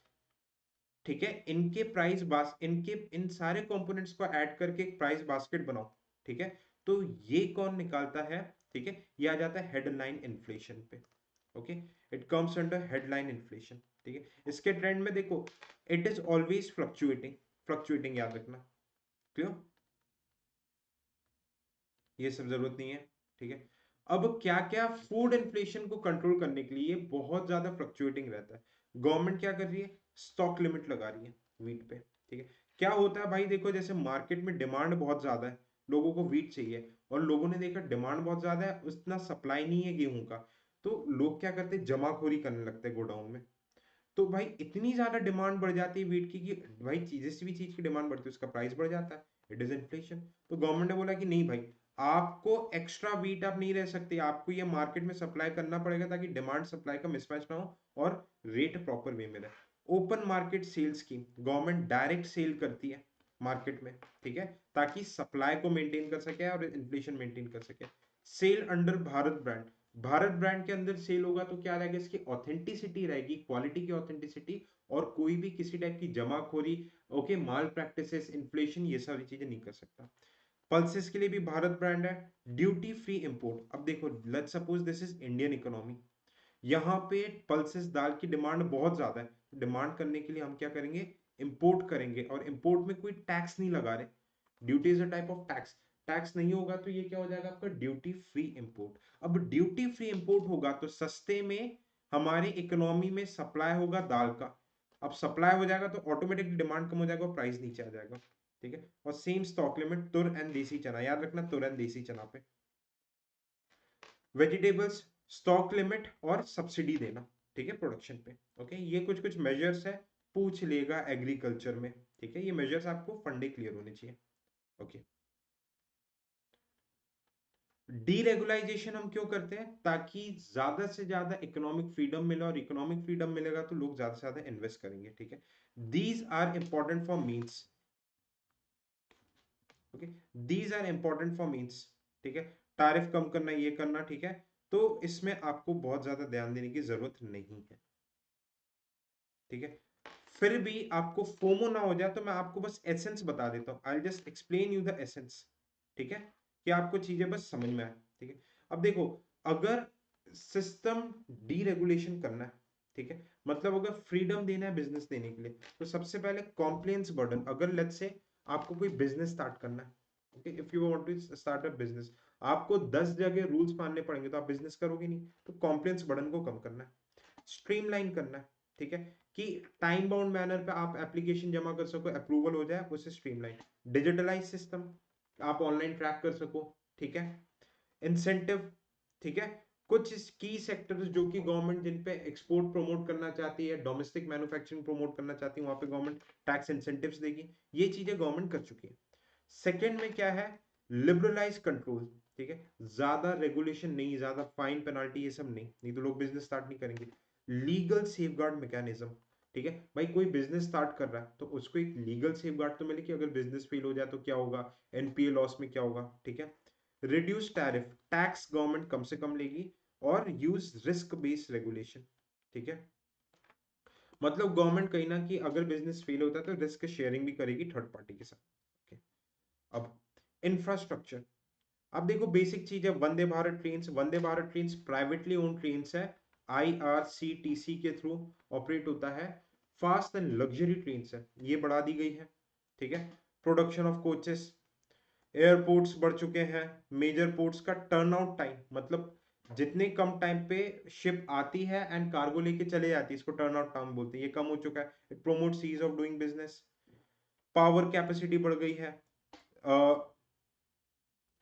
ठीक है, इनके प्राइस बास इनके इन सारे कंपोनेंट्स को ऐड करके एक प्राइस बास्केट बनाओ, ठीक है, तो ये कौन निकालता है? ठीक है, ये आ जाता है हेडलाइन इन्फ्लेशन पे, okay, it comes under headline inflation, ठीक है। इसके ट्रेंड में देखो, it is always fluctuating, fluctuating याद रखना, क्यों? ये सब जरूरत नहीं है, ठीक है। अब क्या क्या फूड इन्फ्लेशन को कंट्रोल करने के लिए बहुत ज्यादा फ्लक्चुएटिंग रहता है, गवर्नमेंट क्या कर रही है? स्टॉक लिमिट लगा रही है वीट पे, ठीक है। क्या होता है भाई, देखो जैसे मार्केट में डिमांड बहुत ज्यादा है, लोगों को वीट चाहिए, और लोगों ने देखा डिमांड बहुत ज्यादा है, उतना सप्लाई नहीं है गेहूं का, तो लोग क्या करते हैं? जमाखोरी करने लगते हैं गोडाउन में। तो भाई इतनी ज्यादा डिमांड बढ़ जाती है वीट की कि भाई जिस भी चीज की डिमांड बढ़ती है उसका प्राइस बढ़ जाता है, इट इज इन्फ्लेशन। तो गवर्नमेंट ने बोला कि नहीं भाई, आपको एक्स्ट्रा वीट आप नहीं रह सकते, आपको ये मार्केट में सप्लाई करना पड़ेगा ताकि डिमांड सप्लाई का मिसमैच ना हो और रेट प्रॉपर वे में रहे। Open market sale scheme, government direct sale करती है मार्केट में, ठीक है, ताकि सप्लाई को मेंटेन कर सके और इन्फ्लेशन मेंटेन कर सके। Sale under Bharat brand, Bharat brand के अंदर सेल होगा तो क्या रहेगा? इसकी ऑथेंटिसिटी रहेगी, क्वालिटी की ऑथेंटिसिटी, और कोई भी किसी टाइप की जमाखोरी, ओके, माल प्रैक्टिसेस, इन्फ्लेशन, ये सारी चीजें नहीं कर सकता। पल्सेस के लिए भी भारत ब्रांड है। ड्यूटी फ्री इंपोर्ट, अब देखो let's suppose this is Indian economy, यहाँ पे पल्सेस दाल की डिमांड बहुत ज्यादा है, डिमांड करने के लिए हम क्या करेंगे? इंपोर्ट करेंगे, और इंपोर्ट में कोई टैक्स नहीं लगा रहे, duty is a type of tax, tax नहीं होगा तो ये क्या हो जाएगा आपका? Duty free import. अब ड्यूटी फ्री इंपोर्ट होगा तो सस्ते में हमारी इकोनॉमी में सप्लाई होगा दाल का, अब सप्लाई हो जाएगा तो ऑटोमेटिकली डिमांड कम हो जाएगा, प्राइस नीचे आ जाएगा, ठीक है। और सेम स्टॉक लिमिट तुर एंड देसी चना, याद रखना तुर एंड देसी चना पे। वेजिटेबल्स, स्टॉक लिमिट और सब्सिडी देना, ठीक है, प्रोडक्शन पे, ओके, ये कुछ कुछ मेजर्स है, पूछ लेगा एग्रीकल्चर में, ठीक है, ये मेजर्स आपको फंडे क्लियर होने चाहिए, ओके। डीरेगुलाइजेशन हम क्यों करते हैं? ताकि ज्यादा से ज्यादा इकोनॉमिक फ्रीडम मिले, और इकोनॉमिक फ्रीडम मिलेगा तो लोग ज्यादा से ज्यादा इन्वेस्ट करेंगे, ठीक है। These are important for means, okay, these are important for means, ठीक है, टैरिफ कम करना, ये करना, ठीक है, तो इसमें आपको बहुत ज्यादा ध्यान देने की जरूरत नहीं है, ठीक है। फिर भी आपको फोमो ना हो जाए तो मैं आपको बस एसेंस बता देता हूँ, I just explain you the essence, ठीक है, कि आपको चीजें बस समझ में आए, ठीक है। अब देखो, अगर सिस्टम डीरेगुलेशन करना है, ठीक है, मतलब अगर फ्रीडम देना है बिजनेस देने के लिए, तो सबसे पहले कॉम्प्लेंस बर्डन, अगर लेट्स से आपको कोई बिजनेस स्टार्ट करना है, okay, if you want to start a business, आपको 10 जगह रूल्स मानने पड़ेंगे तो आप बिजनेस करोगे नहीं, तो कॉम्प्लेंस बर्डन को कम करना है, स्ट्रीमलाइन करना है, ठीक है, कि टाइम बाउंड मैनर पे आप एप्लीकेशन जमा कर सको, अप्रूवल हो जाए, उसे स्ट्रीमलाइन, डिजिटलाइज सिस्टम, आप ऑनलाइन ट्रैक कर सको, ठीक है, इंसेंटिव, ठीक है, कुछ की सेक्टर्स जो कि गवर्नमेंट जिन पे एक्सपोर्ट प्रमोट करना चाहती है, डोमेस्टिक मैन्युफैक्चरिंग प्रमोट करना चाहती है, वहां पे गवर्नमेंट टैक्स इंसेंटिव्स देगी, ये चीजें गवर्नमेंट कर चुकी है। सेकेंड में क्या है? लिबरलाइज कंट्रोल, ठीक है, ज्यादा रेगुलेशन नहीं, ज्यादा फाइन पेनाल्टी ये सब नहीं, नहीं तो लोग बिजनेस स्टार्ट नहीं करेंगे। लीगल सेफगार्ड मैकेनिज्म, ठीक है, भाई कोई बिजनेस स्टार्ट कर रहा है तो उसको एक लीगल सेफगार्ड तो मिले कि अगर बिजनेस फेल हो जाए तो क्या होगा, एनपीए लॉस में क्या होगा, ठीक है। रिड्यूस टैरिफ, टैक्स गवर्नमेंट कम से कम लेगी, और यूज रिस्क बेस्ड रेगुलेशन, ठीक है, मतलब गवर्नमेंट कहीं ना कि अगर बिजनेस फेल होता है तो रिस्क शेयरिंग भी करेगी थर्ड पार्टी के साथ, okay? अब इंफ्रास्ट्रक्चर, अब देखो बेसिक चीज है, Vande Bharat train, Vande Bharat train privately own train है, आईआरसीटीसी के थ्रू ऑपरेट होता है, फास्ट एंड लग्जरी ट्रेन है, ये बढ़ा दी गई है, ठीक है। प्रोडक्शन ऑफ कोचेस, एयरपोर्ट्स बढ़ चुके हैं, मेजर पोर्ट्स का टर्न आउट टाइम, मतलब जितने कम टाइम पे शिप आती है एंड कार्गो लेके चले जाती है, इसको टर्न आउट टाइम बोलते हैं, ये कम हो चुका है। It promotes ease of doing business. Power capacity बढ़ गई है।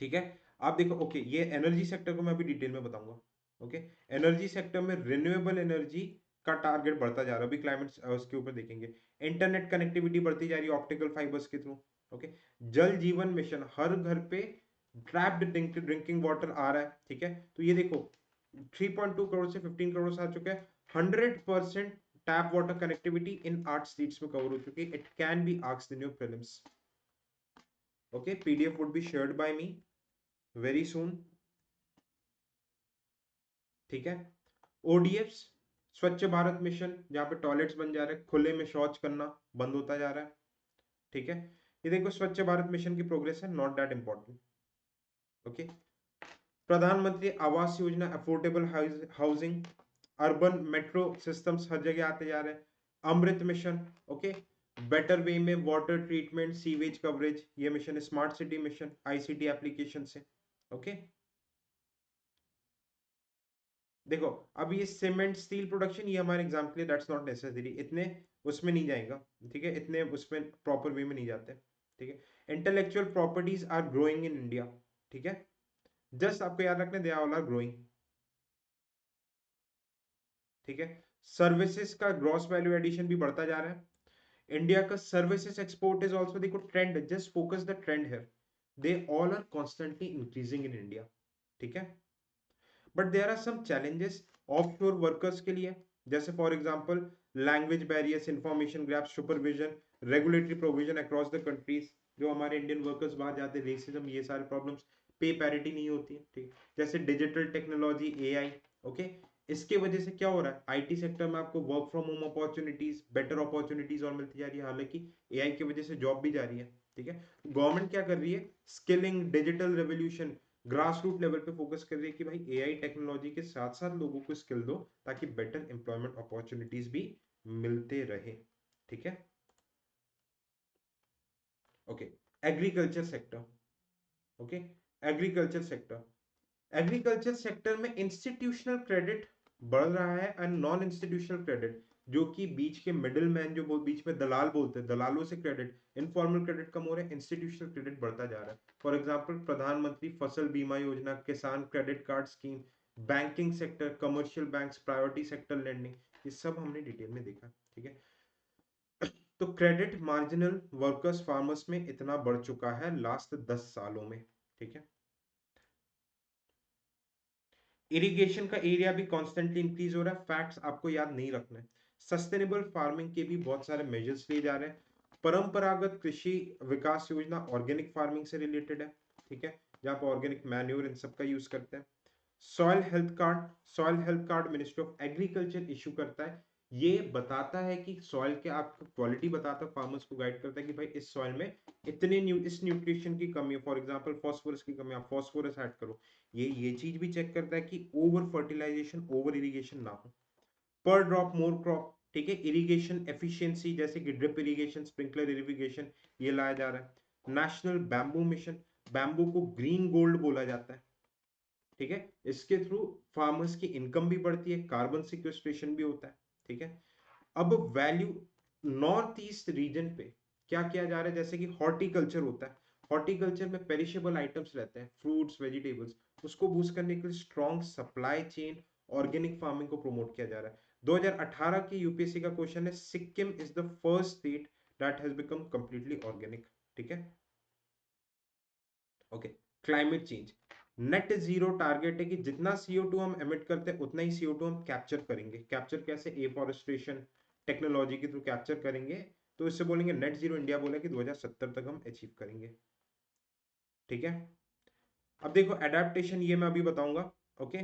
ठीक है। आप देखो, ओके, ये एनर्जी सेक्टर को मैं अभी डिटेल में बताऊंगा। ओके, एनर्जी सेक्टर में रिन्यूएबल एनर्जी का टारगेट बढ़ता जा रहा है, अभी क्लाइमेट उसके ऊपर देखेंगे। इंटरनेट कनेक्टिविटी बढ़ती जा रही है ऑप्टिकल फाइबर्स के थ्रू। ओके, जल जीवन मिशन, हर घर पे ट्रैप्ड ड्रिंकिंग वाटर आ रहा है। ठीक है, तो ये देखो 3.2 करोड़ से 15 करोड़ आ चुका है। 100% टैप वाटर कनेक्टिविटी इन 8 स्टेट्स में कवर हो चुकी है। It can be asked in your prelims. Okay, PDF would be shared by me very soon. ठीक है, ओडीएफ्स, स्वच्छ भारत मिशन, जहां पे टॉयलेट्स बन जा रहे हैं, खुले में शौच करना बंद होता जा रहा है। ठीक है, ये देखो स्वच्छ भारत मिशन की प्रोग्रेस है, not that important. Okay, Pradhan Mantri Awas Yojana, affordable housing, urban metro systems हर जगह आते जा रहे हैं। Amrut mission, okay, better way में वाटर ट्रीटमेंट, सीवेज कवरेज, ये मिशन है। Smart city mission, ICT application से। ओके, देखो अब ये सीमेंट स्टील प्रोडक्शन, ये हमारे एग्जाम के लिए दैट्स नॉट नेसेसरी, इतने उसमें नहीं जाएगा। ठीक है, इतने उसमें प्रॉपर वे में नहीं जाते। ठीक है, intellectual properties are growing in India. ठीक है, जस्ट आपको याद रखना, दे आर ग्रोइंग। ठीक है, सर्विसेज का ग्रॉस वैल्यू एडिशन भी बढ़ता जा रहा है। इंडिया का सर्विसेज एक्सपोर्ट इज आल्सो, देखो trend, just focus the trend here, they all are constantly increasing in India. ठीक है, but there are some challenges offshore workers के लिए, जैसे for example language barriers, information gap, supervision, regulatory provision across the countries. जो हमारे Indian workers बाहर जाते हैं, रेसिज्म, ये सारे प्रॉब्लम्स, पे पैरिटी नहीं होती है। ठीक है, जैसे डिजिटल टेक्नोलॉजी, एआई। ओके, इसके वजह से क्या हो रहा है, आईटी सेक्टर में आपको work from home opportunities, better opportunities और मिलती जा रही है, हालांकि एआई की वजह से जॉब भी जा रही है। ठीक है, गवर्नमेंट क्या कर रही है, skilling, digital revolution, grass root level पे फोकस कर रही है कि भाई एआई टेक्नोलॉजी के साथ साथ लोगों को स्किल दो, ताकि बेटर एम्प्लॉयमेंट अपॉर्चुनिटीज भी मिलते रहे। ठीक है, okay, agriculture sector. Okay, agriculture sector, agriculture sector में इंस्टीट्यूशनल क्रेडिट बढ़ रहा है एंड नॉन इंस्टीट्यूशनल क्रेडिट, जो कि बीच के मिडिल मैन, जो बीच में दलाल बोलते हैं, दलालों से क्रेडिट, इनफॉर्मल क्रेडिट कम हो रहा है, इंस्टीट्यूशनल क्रेडिट बढ़ता जा रहा है। फॉर एग्जांपल प्रधानमंत्री फसल बीमा योजना, किसान credit card scheme, banking sector, commercial banks, priority sector lending, ये सब हमने डिटेल में देखा। ठीक है, तो क्रेडिट मार्जिनल वर्कर्स फार्मर्स में इतना बढ़ चुका है लास्ट 10 सालों में। ठीक है, इरिगेशन का एरिया भी कॉन्स्टेंटली इंक्रीज हो रहा है, फैक्ट्स आपको याद नहीं रखना है। सस्टेनेबल फार्मिंग के भी बहुत सारे मेजर्स लिए जा रहे हैं। परंपरागत कृषि विकास योजना ऑर्गेनिक फार्मिंग से रिलेटेड है। ठीक है, जहां पर ऑर्गेनिक मैन्योर इन सब का यूज करते हैं। Soil health card, soil health card ministry of agriculture issue करता है। ये बताता है कि सॉइल के आपको क्वालिटी बताता है, फार्मर्स को गाइड करता है कि भाई इस सॉइल में इस न्यूट्रिशन की कमी है, फॉर एग्जांपल फास्फोरस की कमी है, आप फास्फोरस ऐड करो। ये चीज भी चेक करता है कि ओवर फर्टिलाइजेशन, ओवर इरिगेशन ना हो। पर ड्रॉप मोर क्रॉप, ठीक है, इरिगेशन एफिशिएंसी, जैसे कि ड्रिप इरिगेशन, स्प्रिंकलर इरिगेशन, ये लाया जा रहा है। नेशनल बैम्बू मिशन, बैम्बू को ग्रीन गोल्ड बोला जाता है। ठीक है, इसके थ्रू फार्मर्स की इनकम भी बढ़ती है, कार्बन सिक्वेस्ट्रेशन भी होता है। ठीक है, अब वैल्यू, नॉर्थ ईस्ट रीजन पे क्या किया जा रहा है, जैसे कि हॉर्टिकल्चर होता है, हॉर्टिकल्चर में पेरिशेबल आइटम्स रहते हैं, फ्रूट्स, वेजिटेबल्स, उसको बूस्ट करने के लिए strong supply chain, organic farming को प्रमोट किया जा रहा है। 2018 की यूपीएससी का क्वेश्चन है, Sikkim is the first state that has become completely organic. ठीक है, okay, climate change, net zero target है कि जितना CO2 हम एमिट करते हैं, उतना ही CO2 हम कैप्चर करेंगे। कैप्चर कैसे, एफॉरेस्टेशन टेक्नोलॉजी के थ्रू कैप्चर करेंगे। तो इससे बोलेंगे नेट जीरो, इंडिया बोला कि 2070 तक हम अचीव करेंगे। ठीक है, अब देखो एडेप्टेशन, ये मैं अभी बताऊंगा। ओके,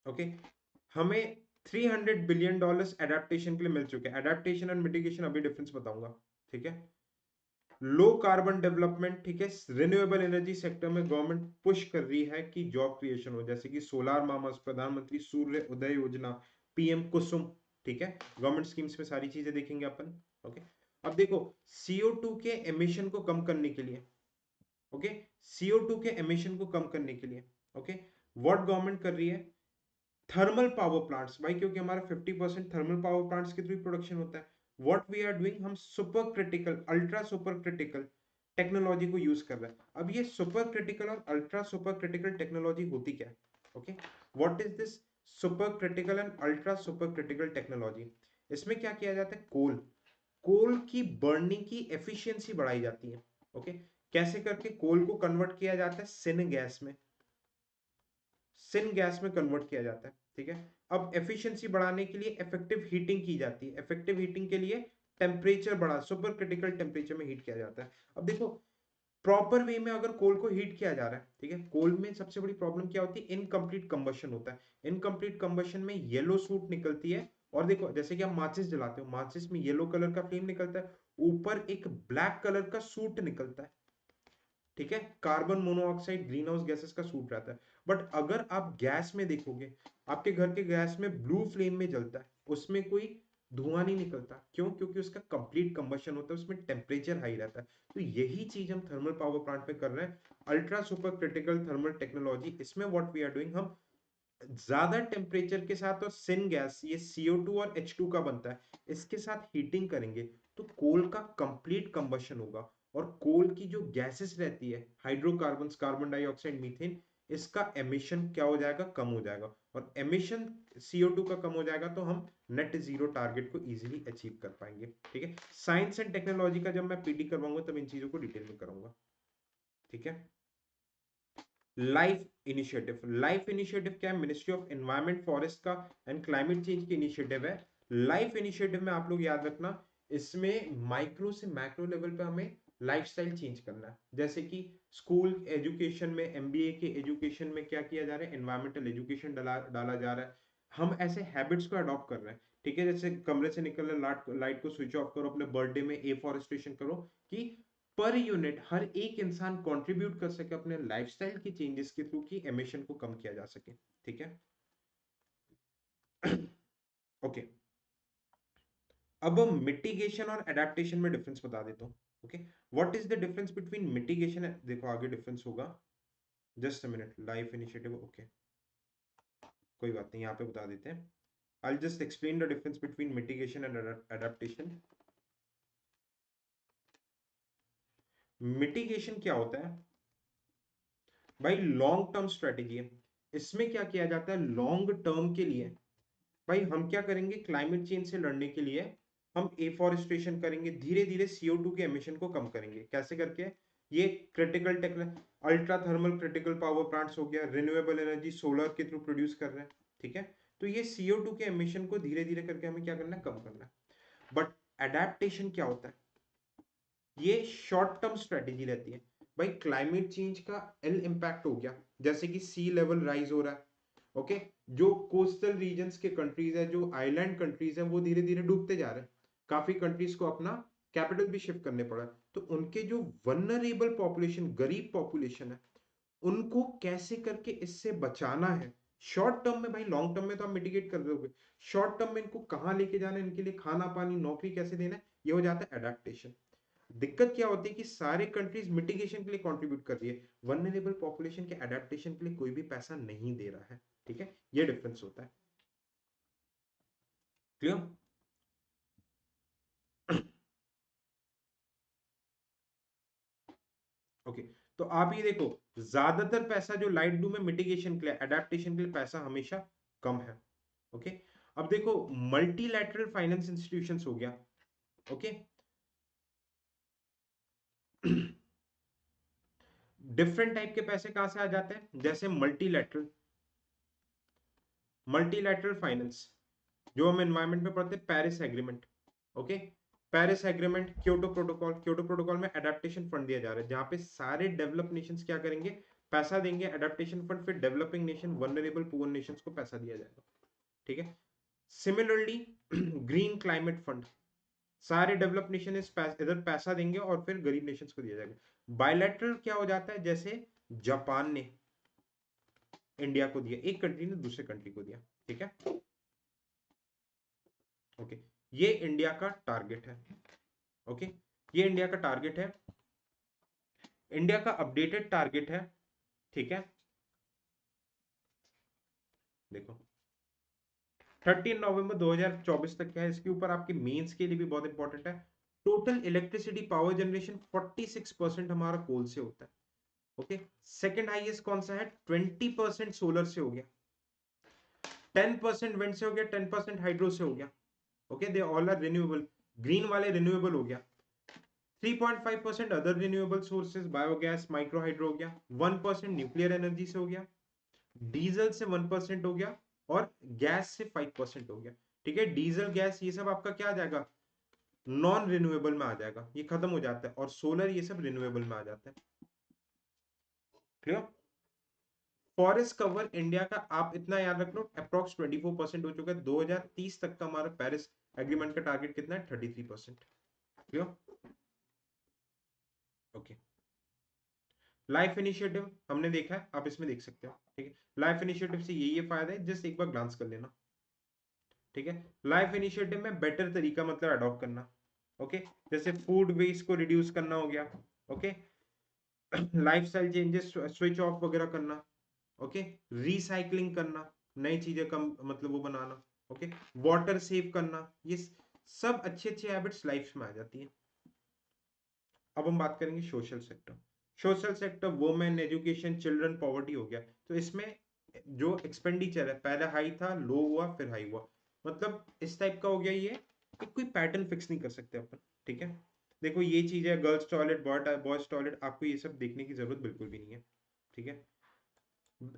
ओके, हमें $300 बिलियन एडेप्टेशन के लिए मिल चुके हैं। एडेप्टेशन एंड मिटिगेशन अभी डिफरेंस बताऊंगा। ठीक है, लो कार्बन डेवलपमेंट, ठीक है, रिन्यूएबल एनर्जी सेक्टर में गवर्नमेंट पुश कर रही है कि जॉब क्रिएशन हो, जैसे कि सोलार मामस, प्रधानमंत्री सूर्य उदय योजना, पीएम कुसुम। ठीक है, गवर्नमेंट स्कीम्स में सारी चीजें देखेंगे अपन। ओके, अब देखो CO2 के एमिशन को कम करने के लिए ओके, CO2 के एमिशन को कम करने के लिए। ओके, व्हाट गवर्नमेंट कर रही है, थर्मल पावर प्लांट्स भाई, क्योंकि हमारा 50% थर्मल पावर प्लांट्स के थ्रू प्रोडक्शन होता है। व्हाट वी आर डूइंग, हम super critical, ultra super critical technology को यूज कर रहे हैं। अब ये सुपर क्रिटिकल और अल्ट्रा सुपर क्रिटिकल टेक्नोलॉजी होती क्या है? Okay, what is this super critical and ultra super critical technology? इसमें क्या किया जाता है, कोल, कोल की बर्निंग की एफिशिएंसी बढ़ाई जाती है। ओके, कैसे करके कोल को कन्वर्ट किया जाता है सिन गैस में, सिन गैस में कन्वर्ट किया जाता है। ठीक है, अब एफिशिएंसी बढ़ाने के लिए इफेक्टिव हीटिंग की जाती है। इफेक्टिव हीटिंग के लिए टेम्परेचर बढ़ा, सुपर क्रिटिकल टेम्परेचर में हीट किया जाता है। अब देखो, प्रॉपर वे में अगर कोल को हीट किया जा रहा है, ठीक है, कोल में सबसे बड़ी प्रॉब्लम क्या होती है, इनकम्प्लीट कंबशन होता है। इनकम्प्लीट कंबशन में येलो सूट निकलती है, और देखो जैसे कि आप माचिस जलाते हो, माचिस में येलो कलर का फ्लेम निकलता है, ऊपर एक ब्लैक कलर का सूट निकलता है। ठीक है, carbon monoxide green house gases का सूट रहता है। बट अगर आप गैस में देखोगे, आपके घर के गैस में ब्लू फ्लेम में जलता है, उसमें कोई धुआं नहीं निकलता। क्यों? क्योंकि उसका कंप्लीट कंबशन होता है, उसमें टेम्परेचर हाई रहता है। तो यही चीज हम थर्मल पावर प्लांट में कर रहे हैं, ultra super critical thermal technology. इसमें व्हाट वी आर डूइंग, हम ज्यादा टेम्परेचर के साथ, और सिन गैस ये CO2 और H2 का बनता है, इसके साथ हीटिंग करेंगे तो कोल का कंप्लीट कंबशन होगा, और कोल की जो गैसेस रहती है, हाइड्रोकार्बन, कार्बन डाइऑक्साइड, मीथेन, इसका एमिशन क्या हो जाएगा, कम हो जाएगा। और एमिशन CO2 का कम हो जाएगा तो हम नेट जीरो टारगेट को इजीली अचीव कर पाएंगे। ठीक है, साइंस एंड टेक्नोलॉजी का जब मैं PD करवाऊंगा तब इन चीजों को डिटेल में करूंगा। ठीक है, लाइफ इनिशिएटिव, लाइफ इनिशिएटिव क्या है, मिनिस्ट्री ऑफ एनवायरमेंट फॉरेस्ट का एंड क्लाइमेट चेंज की इनिशिएटिव है। लाइफ इनिशिएटिव में आप लोग याद रखना, इसमें माइक्रो से मैक्रो लेवल पे हमें लाइफस्टाइल चेंज करना है। जैसे कि स्कूल एजुकेशन में, MBA के एजुकेशन में क्या किया जा रहा है, एनवायरमेंटल एजुकेशन डाला जा रहा है। हम ऐसे हैबिट्स को अडॉप्ट कर रहे हैं। ठीक है, जैसे कमरे से निकल रहे लाइट को स्विच ऑफ करो, अपने बर्थडे में एफॉरेस्टेशन करो, कि पर यूनिट हर एक इंसान कंट्रीब्यूट कर सके अपने लाइफस्टाइल की चेंजेस के थ्रू, की एमिशन को कम किया जा सके। ठीक है, ओके, अब मिटिगेशन और एडेप्टेशन में डिफरेंस बता देता हूँ। Okay, what is the difference between mitigation, देखो आगे डिफरेंस होगा, just a minute, life initiative, okay, कोई बात नहीं, यहाँ पे बता देते हैं। I'll just explain the difference between mitigation and adaptation. Mitigation क्या होता है भाई, लॉन्ग टर्म स्ट्रेटेजी है। इसमें क्या किया जाता है, लॉन्ग टर्म के लिए भाई हम क्या करेंगे, क्लाइमेट चेंज से लड़ने के लिए हम एफॉरेस्टेशन करेंगे, धीरे धीरे CO2 के एमिशन को कम करेंगे। कैसे करके, ये critical technology, ultra thermal critical power plants हो गया, रिन्यूएबल एनर्जी सोलर के थ्रू प्रोड्यूस कर रहे हैं। ठीक है, तो ये CO2 के एमिशन को धीरे धीरे करके हमें क्या करना है, कम करना है। बट एडेप्टेशन क्या होता है, ये शॉर्ट टर्म स्ट्रेटेजी रहती है। भाई क्लाइमेट चेंज का एल इम्पैक्ट हो गया, जैसे कि सी लेवल राइज हो रहा है। ओके, जो कोस्टल रीजन्स के कंट्रीज है, जो आइलैंड कंट्रीज है, वो धीरे धीरे डूबते जा रहे हैं। काफी कंट्रीज को अपना कैपिटल भी शिफ्ट करने पड़ा है। तो उनके जो वनरेबल पॉपुलेशन, गरीब पॉपुलेशन है, उनको कैसे करके इससे बचाना है शॉर्ट टर्म में। भाई लॉन्ग टर्म में तो आप मिटिगेट कर दोगे, शॉर्ट टर्म में इनको कहाँ लेके जाना है, इनके लिए खाना पानी नौकरी कैसे देना है, ये हो जाता है एडेप्टेशन। दिक्कत क्या होती है कि सारे कंट्रीज मिटिगेशन के लिए कंट्रीब्यूट कर रही है, वल्नरेबल पॉपुलेशन के एडेप्टेशन के लिए कोई भी पैसा नहीं दे रहा है। ठीक है, ये डिफरेंस होता है। क्लियर? ओके, तो आप ये देखो, ज्यादातर पैसा जो लाइट ब्लू में मिटिगेशन के लिए, एडेप्टेशन के लिए पैसा हमेशा कम है। ओके, अब देखो मल्टीलैटरल फाइनेंस इंस्टीट्यूशंस हो गया। ओके, डिफरेंट टाइप के पैसे कहां से आ जाते हैं, जैसे मल्टीलैटरल, मल्टीलैटरल फाइनेंस, जो हम एनवायरमेंट में पढ़ते हैं, Paris agreement. Okay, Paris agreement, Kyoto protocol, Kyoto protocol में एडेप्टेशन फंड दिया जा रहा है, जहां पे सारे डेवलप नेशंस क्या करेंगे, पैसा देंगे एडेप्टेशन फंड, फिर developing nation, vulnerable poor Nations को पैसा दिया जाएगा। ठीक है, सिमिलरली ग्रीन क्लाइमेट फंड, सारे डेवलप नेशन इधर पैसा देंगे और फिर गरीब नेशंस को दिया जाएगा। बायलैटरल क्या हो जाता है, जैसे जापान ने इंडिया को दिया, एक कंट्री ने दूसरे कंट्री को दिया। ठीक है, ओके, ये इंडिया का टारगेट है। ओके, ये इंडिया का टारगेट है। इंडिया का अपडेटेड टारगेट है, ठीक है, देखो 13 नवंबर 2024 तक क्या है, इसके ऊपर आपके मेंस के लिए भी बहुत इंपॉर्टेंट है। टोटल इलेक्ट्रिसिटी पावर जनरेशन 46% हमारा कोल से होता है। ओके, सेकंड हाईएस्ट कौन सा है, 20% सोलर से हो गया, 10% विंड से हो गया, 10% हाइड्रो से हो गया। Okay, they all are renewable. Green वाले रिन्यूएबल हो गया। 3.5% other renewable sources, biogas, micro hydro हो गया। 1% न्यूक्लियर एनर्जी से हो गया। डीजल से 1% हो गया, और गैस से 5% हो गया। ठीक है, डीजल गैस ये सब आपका क्या आ जाएगा, नॉन रिन्यूएबल में आ जाएगा, ये खत्म हो जाता है। और सोलर ये सब रिन्यूएबल में आ जाता है। क्लियर। फॉरेस्ट कवर इंडिया का आप इतना याद रख लो, अप्रोक्स 24% हो चुका है। 2030 तक का हमारा पेरिस एग्रीमेंट का टारगेट कितना है, 33%। क्लियर। ओके, लाइफ इनिशिएटिव हमने देखा है, आप इसमें देख सकते हो। ठीक है, लाइफ इनिशिएटिव से ये फायदा है, जस्ट एक बार ग्लांस कर लेना। ठीक है, लाइफ इनिशिएटिव में बेटर तरीका मतलब अडॉप्ट करना। ओके, जैसे फूड वेस्ट को रिड्यूस करना हो गया। Okay, lifestyle changes switch off वगैरह करना। ओके, रिसाइकलिंग करना, नई चीजें कम मतलब वो बनाना। ओके, वाटर सेव करना, ये सब अच्छे अच्छे हैबिट्स लाइफ में आ जाती है। अब हम बात करेंगे social sector. Social sector, women, education, children, poverty हो गया। तो इसमें जो एक्सपेंडिचर है, पहले हाई था, लो हुआ, फिर हाई हुआ, मतलब इस टाइप का हो गया ये, कि कोई पैटर्न फिक्स नहीं कर सकते अपन। ठीक है, देखो ये चीज है, गर्ल्स टॉयलेट, बॉयज टॉयलेट, आपको ये सब देखने की जरूरत बिल्कुल भी नहीं है। ठीक है,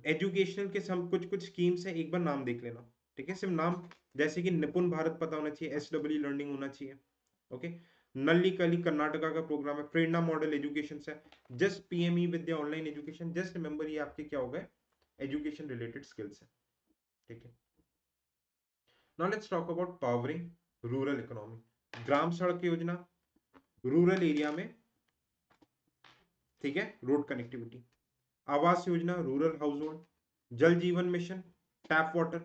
एजुकेशनल के सब कुछ कुछ स्कीम्स है, एक बार नाम देख लेना। ठीक है, सिर्फ नाम, जैसे कि निपुण भारत पता होना चाहिए, SW लर्निंग होना चाहिए। ओके, नल्ली कली कर्नाटका का प्रोग्राम है, प्रेरणा मॉडल एजुकेशन है, जस्ट PME विद्या ऑनलाइन एजुकेशन, जस्ट रिमेंबर ये आपके क्या हो गए, एजुकेशन रिलेटेड स्किल्स है। ठीक है, now let's talk about powering rural economy. Gram Sadak Yojana, rural area में, ठीक है, road connectivity. Awas Yojana, rural house hold. जल जीवन मिशन, टैप वाटर।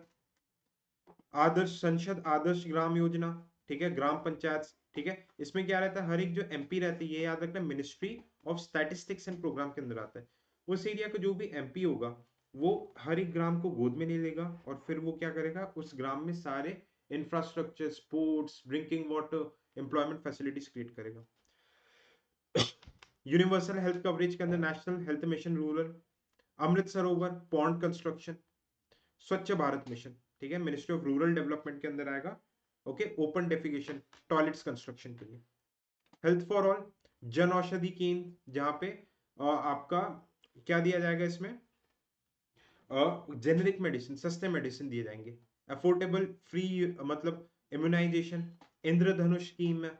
आदर्श संसद, आदर्श ग्राम योजना, ठीक है, ग्राम पंचायत। ठीक है, इसमें क्या रहता है, हर एक जो MP रहती है, ये याद रखना, ministry of statistics and programme के अंदर आता है। उस एरिया का जो भी MP होगा, वो हर एक ग्राम को गोद में ले लेगा, और फिर वो क्या करेगा, उस ग्राम में सारे infrastructure, sports, drinking water, employment facilities create करेगा। यूनिवर्सल हेल्थ कवरेज के अंदर national health mission rural, Amrit Sarovar pond construction, स्वच्छ भारत मिशन, ठीक है, मिनिस्ट्री ऑफ रूरल डेवलपमेंट के अंदर आएगा। Okay, open defecation toilets construction के लिए। Health for all, Jan Aushadhi केंद्र, जहां पे आपका क्या दिया जाएगा, इसमें जेनेरिक मेडिसिन, सस्ते मेडिसिन दिए जाएंगे। अफोर्डेबल फ्री मतलब इम्यूनाइजेशन, इंद्रधनुष स्कीम में,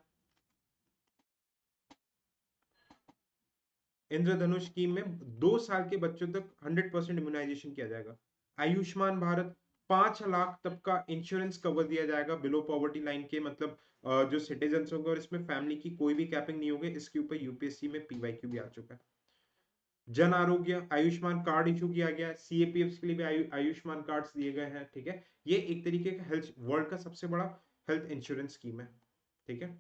इंद्रधनुष स्कीम में 2 साल के बच्चों तक 100% इम्यूनाइजेशन किया जाएगा। आयुष्मान भारत, 5 लाख तक का इंश्योरेंस कवर दिया जाएगा बिलो पॉवर्टी लाइन के, मतलब जो सिटीजन होंगे, और इसमें फैमिली की कोई भी कैपिंग नहीं होगी। इसके ऊपर UPSC में PYQ भी आ चुका है। जन आरोग्य, आयुष्मान कार्ड इशू किया गया है, CAPF के लिए भी आयुष्मान कार्ड्स दिए गए हैं। ठीक है, ये एक तरीके का हेल्थ, वर्ल्ड का सबसे बड़ा हेल्थ इंश्योरेंस स्कीम है। ठीक है,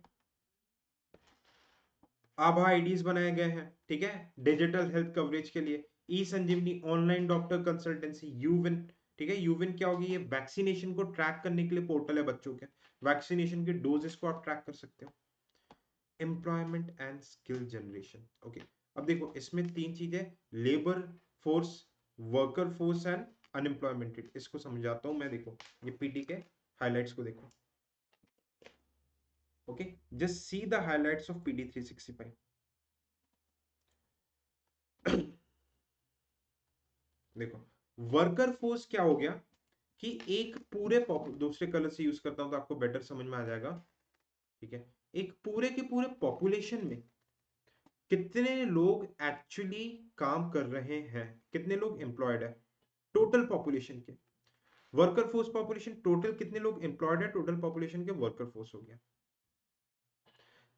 आभा आईडीज बनाए गए हैं। ठीक है, डिजिटल हेल्थ कवरेज के लिए। ई संजीवनी, ऑनलाइन डॉक्टर कंसल्टेंसी, यूविन। ठीक है, यूविन क्या होगी, ये वैक्सीनेशन को ट्रैक करने के लिए पोर्टल है बच्चों के, वैक्सीनेशन के डोजेस को आप ट्रैक कर सकते हो। Employment and skill generation. Okay, अब देखो इसमें 3 चीजें, labour force, worker force and unemployment rate. इसको समझाता हूं मैं, देखो ये PT के हाइलाइट्स को देखो। Okay, just see the highlights of PD 365। देखो, वर्कर फोर्स क्या हो गया, कि एक पूरे दूसरे कलर से यूज करता हूं तो आपको बेटर समझ में आ जाएगा। ठीक है, एक पूरे के पूरे पॉपुलेशन में कितने लोग एक्चुअली काम कर रहे हैं, कितने लोग एम्प्लॉयड है, टोटल पॉपुलेशन के। वर्कर फोर्स पॉपुलेशन टोटल कितने लोग एम्प्लॉयड है, टोटल पॉपुलेशन के वर्कर फोर्स हो गया।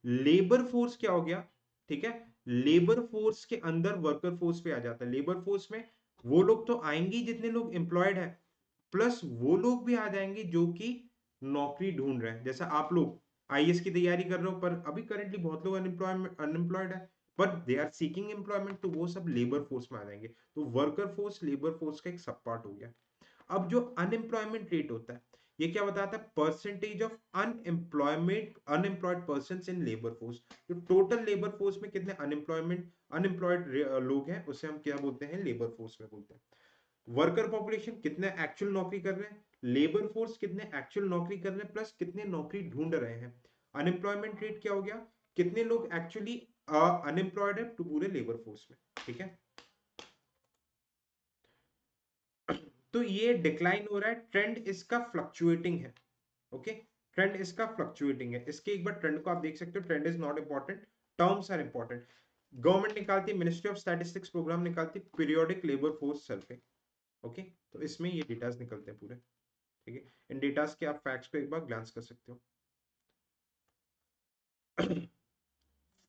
लेबर फोर्स क्या हो गया, ठीक है, लेबर फोर्स के अंदर वर्कर फोर्स पे आ जाता है। लेबर फोर्स में वो लोग तो आएंगे जितने लोग एम्प्लॉयड है, प्लस वो लोग भी आ जाएंगे जो कि नौकरी ढूंढ रहे हैं। जैसा आप लोग IAS की तैयारी कर रहे हो, पर अभी करेंटली बहुत लोग अनएम्प्लॉयड है, पर दे आर सीकिंग एम्प्लॉयमेंट, तो वो सब लेबर फोर्स में आ जाएंगे। तो वर्कर फोर्स लेबर फोर्स का एक सब पार्ट हो गया। अब जो अनएम्प्लॉयमेंट रेट होता है, ये क्या बताता है? Percentage of unemployed person in labour force. जो टोटल लेबर फोर्स में कितने अनएम्प्लॉयड लोग हैं, उसे हम क्या बोलते हैं? लेबर फोर्स में बोलते हैं। वर्कर पॉपुलेशन कितने एक्चुअल नौकरी कर रहे हैं, लेबर फोर्स कितने एक्चुअल नौकरी कर रहे हैं, प्लस कितने नौकरी ढूंढ रहे हैं। अनएम्प्लॉयमेंट रेट क्या हो गया? कितने लोग एक्चुअली अनएम्प्लॉयड है टू पूरे लेबर फोर्स में। ठीक है, तो ये डिक्लाइन हो रहा है, ट्रेंड इसका फ्लक्चुएटिंग है। ओके, ट्रेंड इसका फ्लक्चुएटिंग है। इसके एक बार ट्रेंड को आप देख सकते हो, trend is not important, terms are important. Government निकालती है, मिनिस्ट्री ऑफ स्टैटिस्टिक्स प्रोग्राम निकालती है periodic labour force survey. Okay, तो इसमें ये डेटास निकलते हैं पूरे। ठीक है, इन डेटास के आप फैक्ट्स को एक बार ग्लांस कर सकते हो।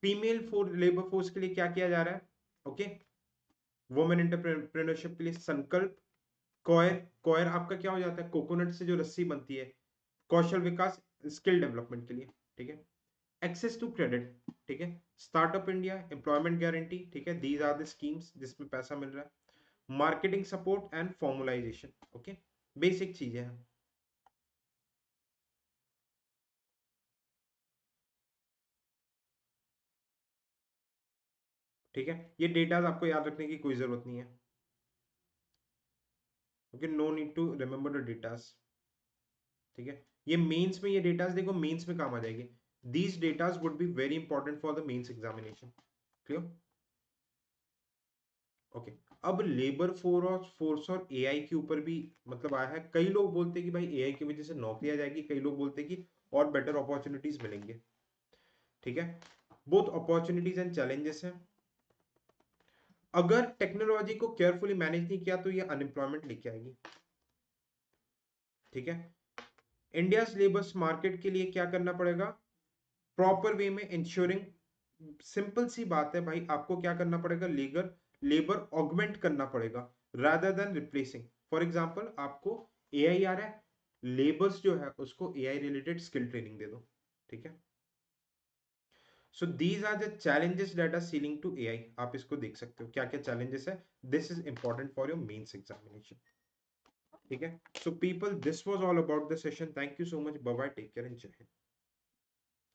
फीमेल लेबर फोर्स के लिए क्या किया जा रहा है? ओके, वुमेन एंटरप्रेन्योरशिप के लिए संकल्प, कॉयर, कॉयर आपका क्या हो जाता है? कोकोनट से जो रस्सी बनती है। कौशल विकास, स्किल डेवलपमेंट के लिए। ठीक है, एक्सेस टू क्रेडिट। ठीक है, स्टार्टअप इंडिया, एम्प्लॉयमेंट गारंटी। ठीक है, दीज आर द स्कीम्स जिसमें पैसा मिल रहा है। Marketing support and formalisation. Okay, basic चीजें हैं। ठीक है, ये डेटा आपको याद रखने की कोई जरूरत नहीं है। Okay, no need to remember the datas. ठीक है, ये मेंस में, ये डेटास देखो मेंस में काम आ जाएगी। These datas would be very important for the mains examination. Clear? Okay, अब लेबर फोर्स और एआई के ऊपर भी मतलब आया है। कई लोग बोलते हैं कि भाई एआई की वजह से नौकरी आ जाएगी, कई लोग बोलते हैं कि और बेटर अपॉर्चुनिटीज मिलेंगे। ठीक है, बोथ अपॉर्चुनिटीज एंड चैलेंजेस हैं। अगर टेक्नोलॉजी को केयरफुली मैनेज नहीं किया तो ये अनएम्प्लॉयमेंट लेके आएगी। ठीक है, इंडिया लेबर मार्केट के लिए क्या करना पड़ेगा? प्रॉपर वे में इंश्योरिंग। सिंपल सी बात है भाई, आपको क्या करना पड़ेगा? लेबर ऑगमेंट करना पड़ेगा rather than replacing. For example, आपको एआई आ रहा है, लेबर्स जो है उसको एआई रिलेटेड स्किल ट्रेनिंग दे दो। ठीक है, so these are the challenges that are ceiling to AI. आप इसको देख सकते हो क्या क्या चैलेंजेस है। This is important for your mains examination. ठीक है, so people, this was all about the session. Thank you so much, bye bye, take care and जय हिंद।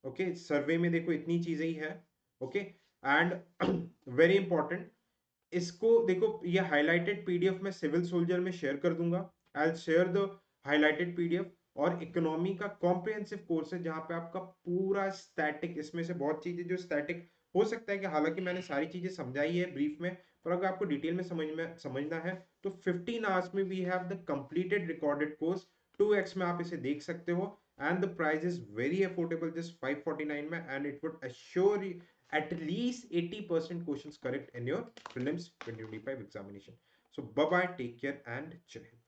ओके, सर्वे में देखो इतनी चीजें ही है। ओके, एंड वेरी इंपॉर्टेंट, इसको देखो, ये हाईलाइटेड पीडीएफ में सिविल सोल्जर में शेयर कर दूंगा। I share the highlighted PDF. और इकोनॉमी का कॉम्प्रिहेंसिव कोर्स है जहां पे आपका पूरा स्टैटिक, इसमें से बहुत चीजें जो स्टैटिक हो सकता है कि हालांकि मैंने सारी चीजें समझाई है ब्रीफ में, पर अगर आपको डिटेल में समझना है तो 15 आवर्स में we have the completed recorded course. 2x में आप इसे देख सकते हो, and the price is very affordable, just 549 में, and it would assure at least 80% questions correct in your prelims 2025 examination. So bye bye, take care and jai Hind.